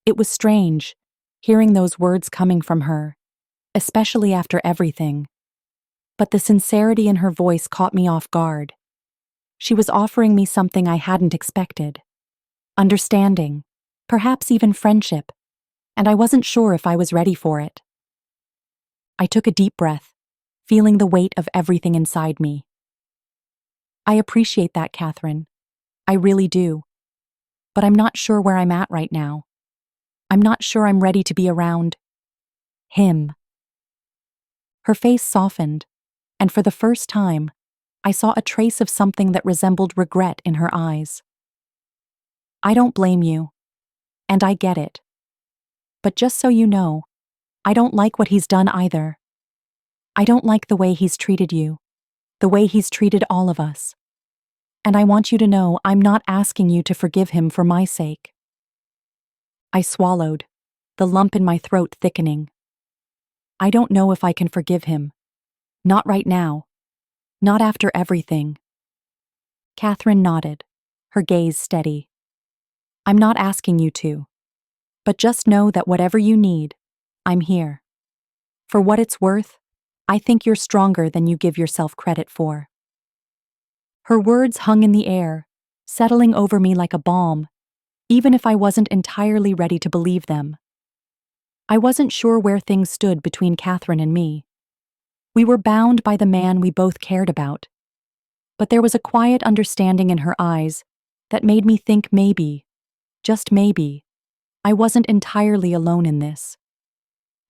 It was strange, hearing those words coming from her, especially after everything. But the sincerity in her voice caught me off guard. She was offering me something I hadn't expected: understanding, perhaps even friendship, and I wasn't sure if I was ready for it. I took a deep breath, feeling the weight of everything inside me. "I appreciate that, Catherine. I really do. But I'm not sure where I'm at right now. I'm not sure I'm ready to be around him." Her face softened, and for the first time, I saw a trace of something that resembled regret in her eyes. "I don't blame you, and I get it. But just so you know, I don't like what he's done either. I don't like the way he's treated you, the way he's treated all of us. And I want you to know I'm not asking you to forgive him for my sake." I swallowed, the lump in my throat thickening. I don't know if I can forgive him. Not right now. Not after everything. Catherine nodded, her gaze steady. "I'm not asking you to. But just know that whatever you need, I'm here. For what it's worth, I think you're stronger than you give yourself credit for." Her words hung in the air, settling over me like a balm, even if I wasn't entirely ready to believe them. I wasn't sure where things stood between Catherine and me. We were bound by the man we both cared about, but there was a quiet understanding in her eyes that made me think maybe, just maybe, I wasn't entirely alone in this.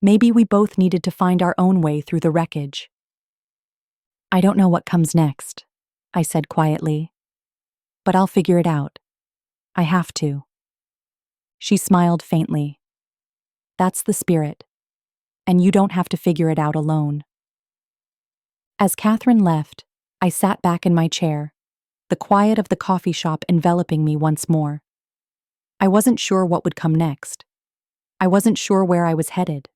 Maybe we both needed to find our own way through the wreckage. "I don't know what comes next," I said quietly, "but I'll figure it out. I have to." She smiled faintly. "That's the spirit, and you don't have to figure it out alone." As Catherine left, I sat back in my chair, the quiet of the coffee shop enveloping me once more. I wasn't sure what would come next. I wasn't sure where I was headed.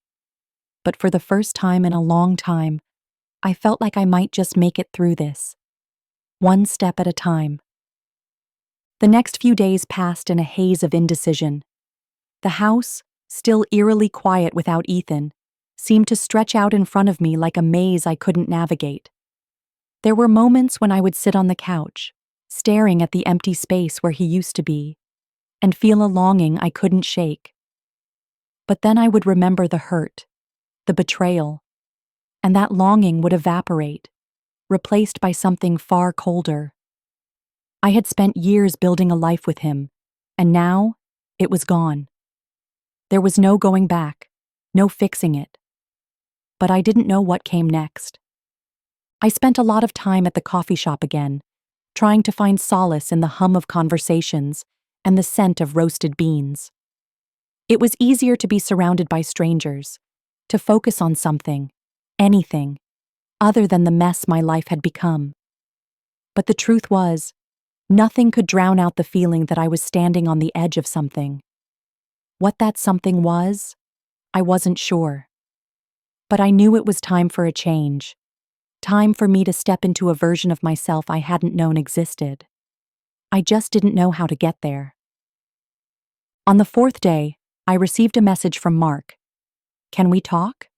But for the first time in a long time, I felt like I might just make it through this, one step at a time. The next few days passed in a haze of indecision. The house, still eerily quiet without Ethan, seemed to stretch out in front of me like a maze I couldn't navigate. There were moments when I would sit on the couch, staring at the empty space where he used to be, and feel a longing I couldn't shake. But then I would remember the hurt, the betrayal, and that longing would evaporate, replaced by something far colder. I had spent years building a life with him, and now it was gone. There was no going back, no fixing it. But I didn't know what came next. I spent a lot of time at the coffee shop again, trying to find solace in the hum of conversations and the scent of roasted beans. It was easier to be surrounded by strangers, to focus on something, anything, other than the mess my life had become. But the truth was, nothing could drown out the feeling that I was standing on the edge of something. What that something was, I wasn't sure. But I knew it was time for a change. Time for me to step into a version of myself I hadn't known existed. I just didn't know how to get there. On the fourth day, I received a message from Mark. "Can we talk?"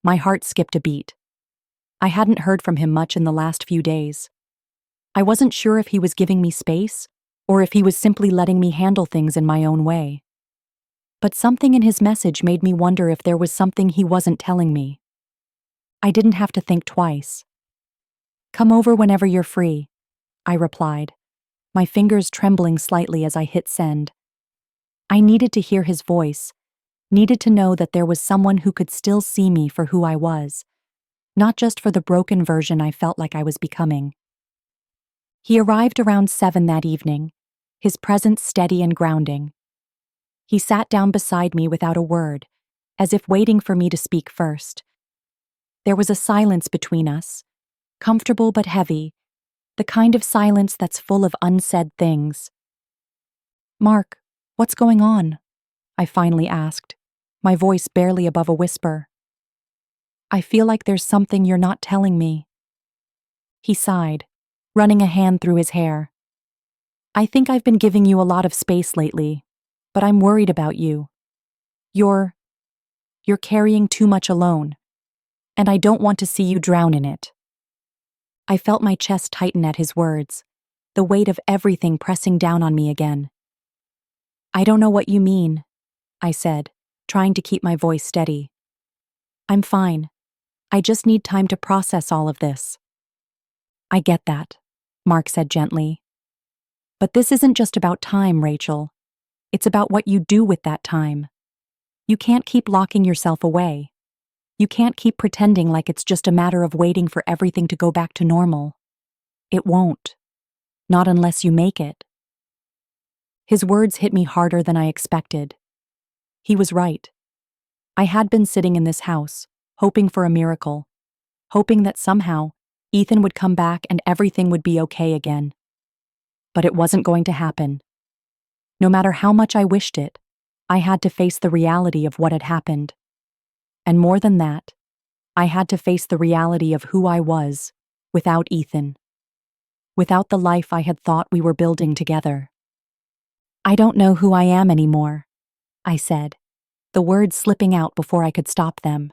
My heart skipped a beat. I hadn't heard from him much in the last few days. I wasn't sure if he was giving me space, or if he was simply letting me handle things in my own way. But something in his message made me wonder if there was something he wasn't telling me. I didn't have to think twice. "Come over whenever you're free," I replied, my fingers trembling slightly as I hit send. I needed to hear his voice, needed to know that there was someone who could still see me for who I was, not just for the broken version I felt like I was becoming. He arrived around 7 that evening, his presence steady and grounding. He sat down beside me without a word, as if waiting for me to speak first. There was a silence between us, comfortable but heavy, the kind of silence that's full of unsaid things. "Mark, what's going on?" I finally asked, my voice barely above a whisper. "I feel like there's something you're not telling me." He sighed, running a hand through his hair. "I think I've been giving you a lot of space lately, but I'm worried about you. You're carrying too much alone, and I don't want to see you drown in it." I felt my chest tighten at his words, the weight of everything pressing down on me again. "I don't know what you mean," I said, trying to keep my voice steady. "I'm fine. I just need time to process all of this." "I get that," Mark said gently. "But this isn't just about time, Rachel. It's about what you do with that time. You can't keep locking yourself away. You can't keep pretending like it's just a matter of waiting for everything to go back to normal. It won't. Not unless you make it." His words hit me harder than I expected. He was right. I had been sitting in this house, hoping for a miracle, hoping that somehow Ethan would come back and everything would be okay again. But it wasn't going to happen. No matter how much I wished it, I had to face the reality of what had happened. And more than that, I had to face the reality of who I was without Ethan, without the life I had thought we were building together. "I don't know who I am anymore," I said, the words slipping out before I could stop them.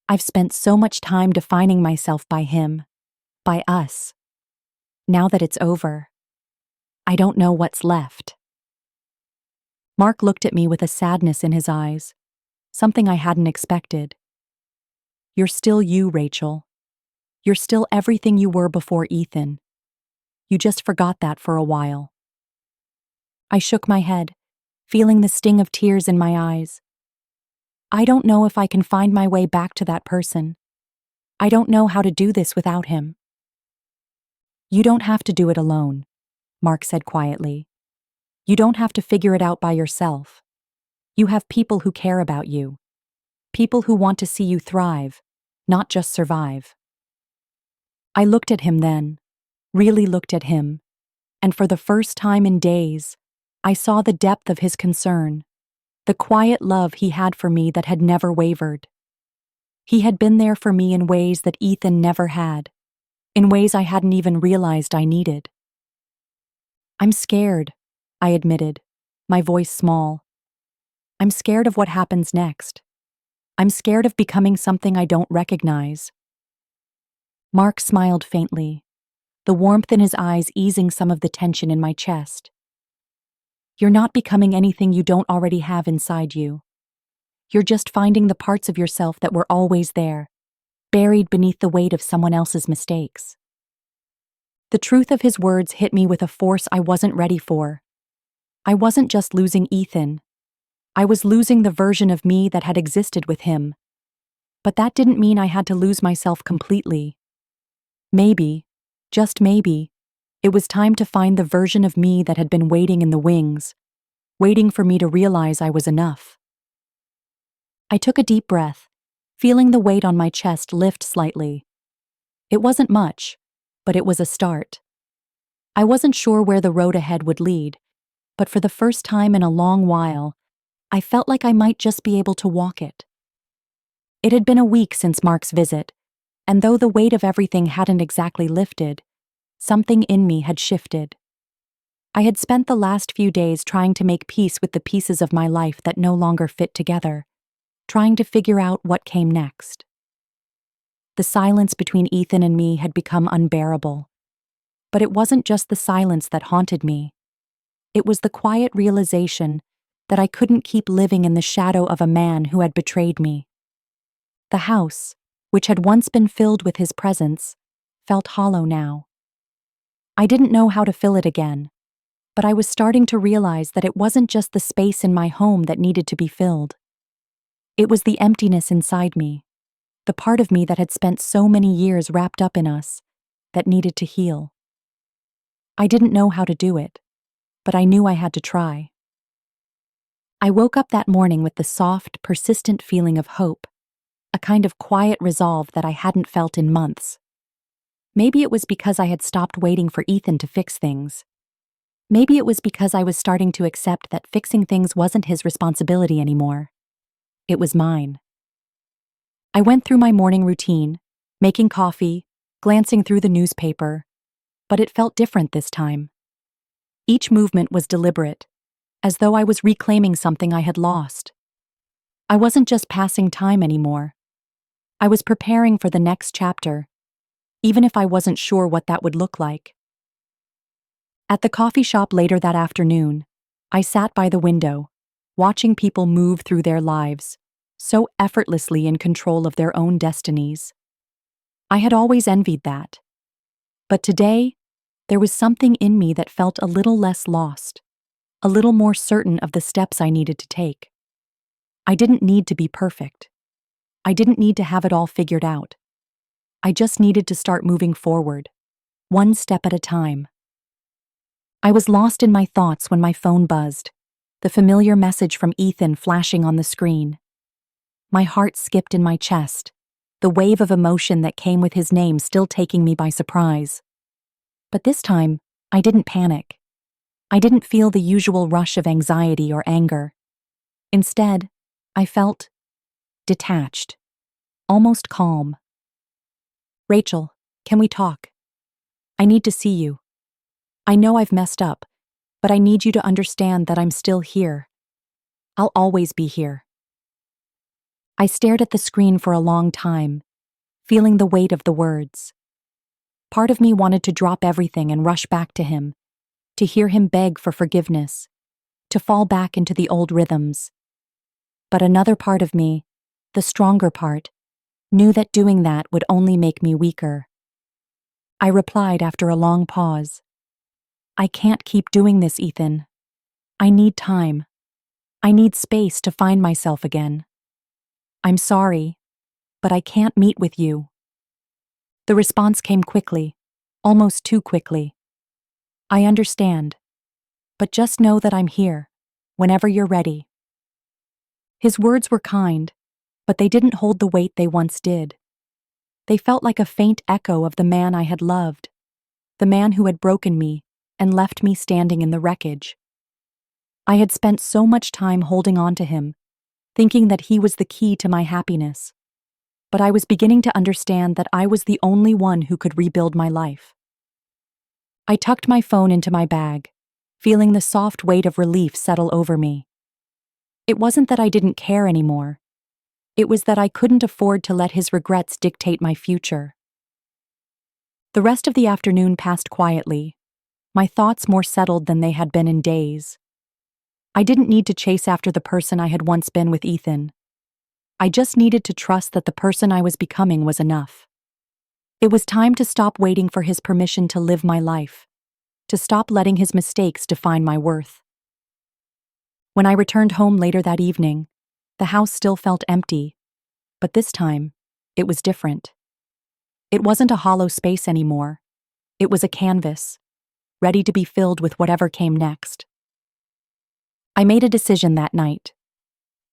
"I've spent so much time defining myself by him, by us. Now that it's over, I don't know what's left." Mark looked at me with a sadness in his eyes, something I hadn't expected. "You're still you, Rachel. You're still everything you were before Ethan. You just forgot that for a while." I shook my head, feeling the sting of tears in my eyes. "I don't know if I can find my way back to that person. I don't know how to do this without him." "You don't have to do it alone," Mark said quietly. "You don't have to figure it out by yourself. You have people who care about you. People who want to see you thrive, not just survive." I looked at him then, really looked at him, and for the first time in days, I saw the depth of his concern, the quiet love he had for me that had never wavered. He had been there for me in ways that Ethan never had, in ways I hadn't even realized I needed. "I'm scared," I admitted, my voice small. "I'm scared of what happens next. I'm scared of becoming something I don't recognize." Mark smiled faintly, the warmth in his eyes easing some of the tension in my chest. "You're not becoming anything you don't already have inside you. You're just finding the parts of yourself that were always there, buried beneath the weight of someone else's mistakes." The truth of his words hit me with a force I wasn't ready for. I wasn't just losing Ethan. I was losing the version of me that had existed with him. But that didn't mean I had to lose myself completely. Maybe, just maybe, it was time to find the version of me that had been waiting in the wings, waiting for me to realize I was enough. I took a deep breath, feeling the weight on my chest lift slightly. It wasn't much, but it was a start. I wasn't sure where the road ahead would lead, but for the first time in a long while, I felt like I might just be able to walk it. It had been a week since Mark's visit, and though the weight of everything hadn't exactly lifted, something in me had shifted. I had spent the last few days trying to make peace with the pieces of my life that no longer fit together, trying to figure out what came next. The silence between Ethan and me had become unbearable. But it wasn't just the silence that haunted me. It was the quiet realization that I couldn't keep living in the shadow of a man who had betrayed me. The house, which had once been filled with his presence, felt hollow now. I didn't know how to fill it again, but I was starting to realize that it wasn't just the space in my home that needed to be filled. It was the emptiness inside me, the part of me that had spent so many years wrapped up in us, that needed to heal. I didn't know how to do it, but I knew I had to try. I woke up that morning with the soft, persistent feeling of hope, a kind of quiet resolve that I hadn't felt in months. Maybe it was because I had stopped waiting for Ethan to fix things. Maybe it was because I was starting to accept that fixing things wasn't his responsibility anymore. It was mine. I went through my morning routine, making coffee, glancing through the newspaper, but it felt different this time. Each movement was deliberate, as though I was reclaiming something I had lost. I wasn't just passing time anymore. I was preparing for the next chapter, even if I wasn't sure what that would look like. At the coffee shop later that afternoon, I sat by the window, watching people move through their lives, so effortlessly in control of their own destinies. I had always envied that. But today, there was something in me that felt a little less lost, a little more certain of the steps I needed to take. I didn't need to be perfect. I didn't need to have it all figured out. I just needed to start moving forward, one step at a time. I was lost in my thoughts when my phone buzzed, the familiar message from Ethan flashing on the screen. My heart skipped in my chest, the wave of emotion that came with his name still taking me by surprise. But this time, I didn't panic. I didn't feel the usual rush of anxiety or anger. Instead, I felt detached, almost calm. "Rachel, can we talk? I need to see you. I know I've messed up, but I need you to understand that I'm still here. I'll always be here." I stared at the screen for a long time, feeling the weight of the words. Part of me wanted to drop everything and rush back to him, to hear him beg for forgiveness, to fall back into the old rhythms. But another part of me, the stronger part, knew that doing that would only make me weaker. I replied after a long pause, "I can't keep doing this, Ethan. I need time. I need space to find myself again. I'm sorry, but I can't meet with you." The response came quickly, almost too quickly. "I understand, but just know that I'm here, whenever you're ready." His words were kind, but they didn't hold the weight they once did. They felt like a faint echo of the man I had loved, the man who had broken me and left me standing in the wreckage. I had spent so much time holding on to him, thinking that he was the key to my happiness. But I was beginning to understand that I was the only one who could rebuild my life. I tucked my phone into my bag, feeling the soft weight of relief settle over me. It wasn't that I didn't care anymore. It was that I couldn't afford to let his regrets dictate my future. The rest of the afternoon passed quietly, my thoughts more settled than they had been in days. I didn't need to chase after the person I had once been with Ethan. I just needed to trust that the person I was becoming was enough. It was time to stop waiting for his permission to live my life, to stop letting his mistakes define my worth. When I returned home later that evening, the house still felt empty, but this time, it was different. It wasn't a hollow space anymore. It was a canvas, ready to be filled with whatever came next. I made a decision that night.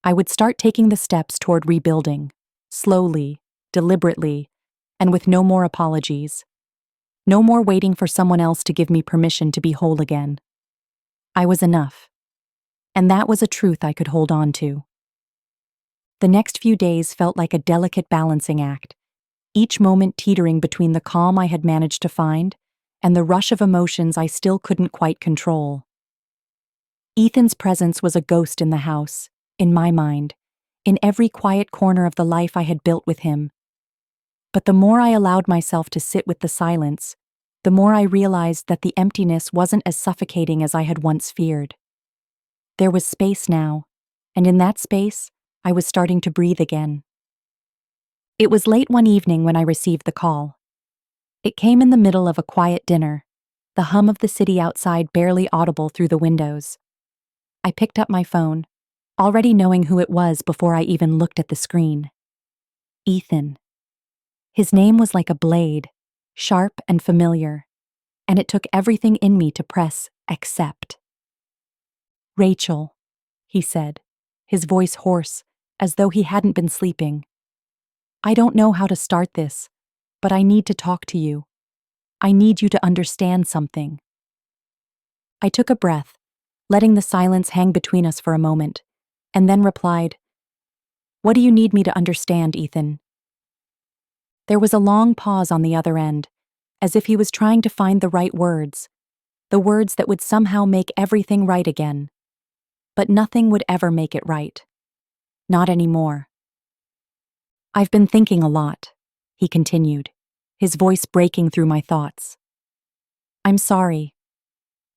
I would start taking the steps toward rebuilding, slowly, deliberately, and with no more apologies. No more waiting for someone else to give me permission to be whole again. I was enough. And that was a truth I could hold on to. The next few days felt like a delicate balancing act, each moment teetering between the calm I had managed to find and the rush of emotions I still couldn't quite control. Ethan's presence was a ghost in the house, in my mind, in every quiet corner of the life I had built with him. But the more I allowed myself to sit with the silence, the more I realized that the emptiness wasn't as suffocating as I had once feared. There was space now, and in that space, I was starting to breathe again. It was late one evening when I received the call. It came in the middle of a quiet dinner, the hum of the city outside barely audible through the windows. I picked up my phone, already knowing who it was before I even looked at the screen. Ethan. His name was like a blade, sharp and familiar, and it took everything in me to press accept. "Rachel," he said, his voice hoarse, as though he hadn't been sleeping. "I don't know how to start this, but I need to talk to you. I need you to understand something." I took a breath, letting the silence hang between us for a moment, and then replied, "What do you need me to understand, Ethan?" There was a long pause on the other end, as if he was trying to find the right words, the words that would somehow make everything right again. But nothing would ever make it right. Not anymore. "I've been thinking a lot," he continued, his voice breaking through my thoughts. "I'm sorry.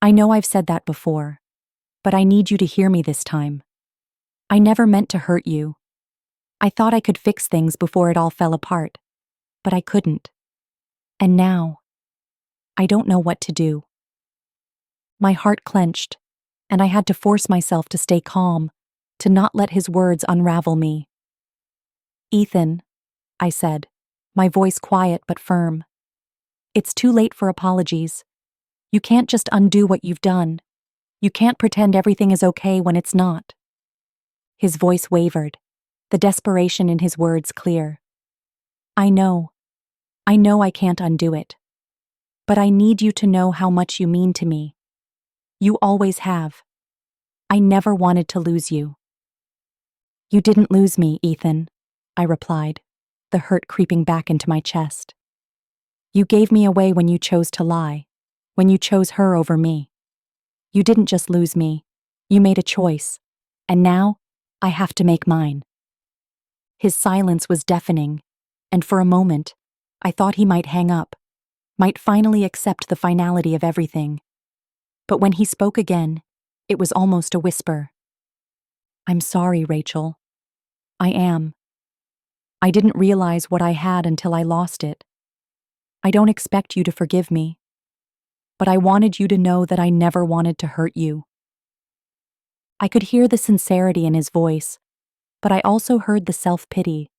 I know I've said that before, but I need you to hear me this time. I never meant to hurt you. I thought I could fix things before it all fell apart, but I couldn't. And now, I don't know what to do." My heart clenched, and I had to force myself to stay calm, to not let his words unravel me. "Ethan," I said, my voice quiet but firm, "it's too late for apologies. You can't just undo what you've done. You can't pretend everything is okay when it's not." His voice wavered, the desperation in his words clear. I know I can't undo it. But I need you to know how much you mean to me. You always have. I never wanted to lose you." "You didn't lose me, Ethan," I replied, the hurt creeping back into my chest. "You gave me away when you chose to lie, when you chose her over me. You didn't just lose me, you made a choice, and now I have to make mine." His silence was deafening, and for a moment, I thought he might hang up, might finally accept the finality of everything. But when he spoke again, it was almost a whisper. "I'm sorry, Rachel. I am. I didn't realize what I had until I lost it. I don't expect you to forgive me, but I wanted you to know that I never wanted to hurt you." I could hear the sincerity in his voice, but I also heard the self-pity,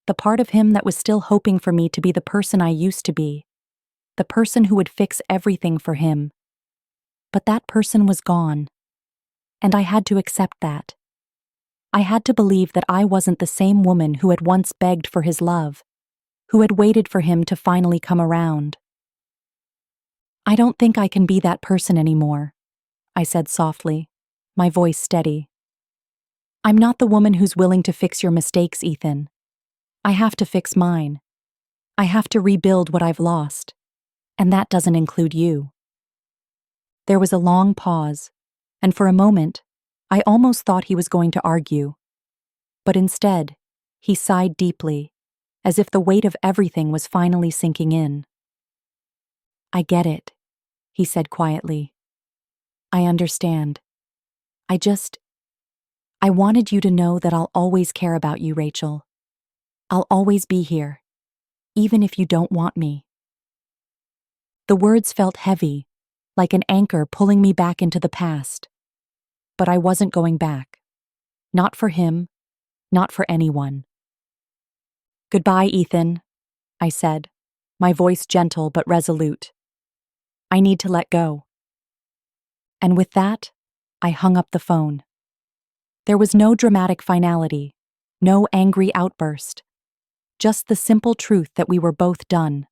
the part of him that was still hoping for me to be the person I used to be, the person who would fix everything for him. But that person was gone, and I had to accept that. I had to believe that I wasn't the same woman who had once begged for his love, who had waited for him to finally come around. "I don't think I can be that person anymore," I said softly, my voice steady. "I'm not the woman who's willing to fix your mistakes, Ethan. I have to fix mine. I have to rebuild what I've lost, and that doesn't include you." There was a long pause, and for a moment, I almost thought he was going to argue. But instead, he sighed deeply, as if the weight of everything was finally sinking in. "I get it," he said quietly. "I understand. I wanted you to know that I'll always care about you, Rachel. I'll always be here, even if you don't want me." The words felt heavy, like an anchor pulling me back into the past. but I wasn't going back. Not for him, not for anyone. "Goodbye, Ethan," I said, my voice gentle but resolute. "I need to let go." And with that, I hung up the phone. There was no dramatic finality, no angry outburst, just the simple truth that we were both done.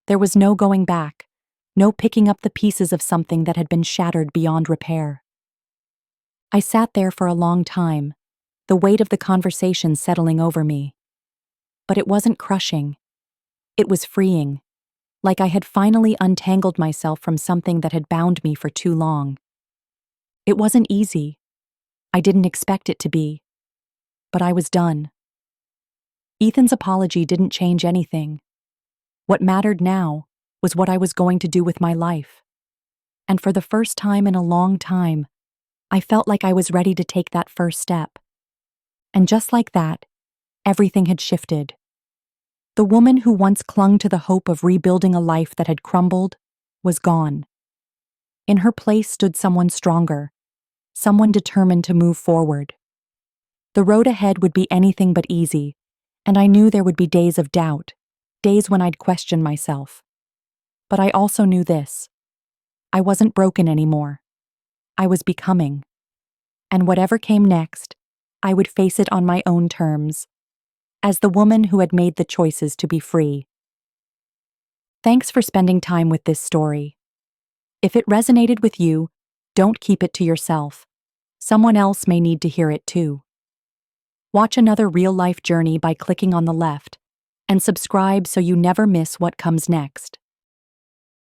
There was no going back, no picking up the pieces of something that had been shattered beyond repair. I sat there for a long time, the weight of the conversation settling over me. But it wasn't crushing. It was freeing, like I had finally untangled myself from something that had bound me for too long. It wasn't easy. I didn't expect it to be. But I was done. Ethan's apology didn't change anything. What mattered now was what I was going to do with my life. And for the first time in a long time, I felt like I was ready to take that first step. And just like that, everything had shifted. The woman who once clung to the hope of rebuilding a life that had crumbled was gone. In her place stood someone stronger, someone determined to move forward. The road ahead would be anything but easy, and I knew there would be days of doubt, days when I'd question myself. But I also knew this: I wasn't broken anymore. I was becoming. And whatever came next, I would face it on my own terms, as the woman who had made the choices to be free. Thanks for spending time with this story. If it resonated with you, don't keep it to yourself. Someone else may need to hear it too. Watch another real-life journey by clicking on the left, and subscribe so you never miss what comes next.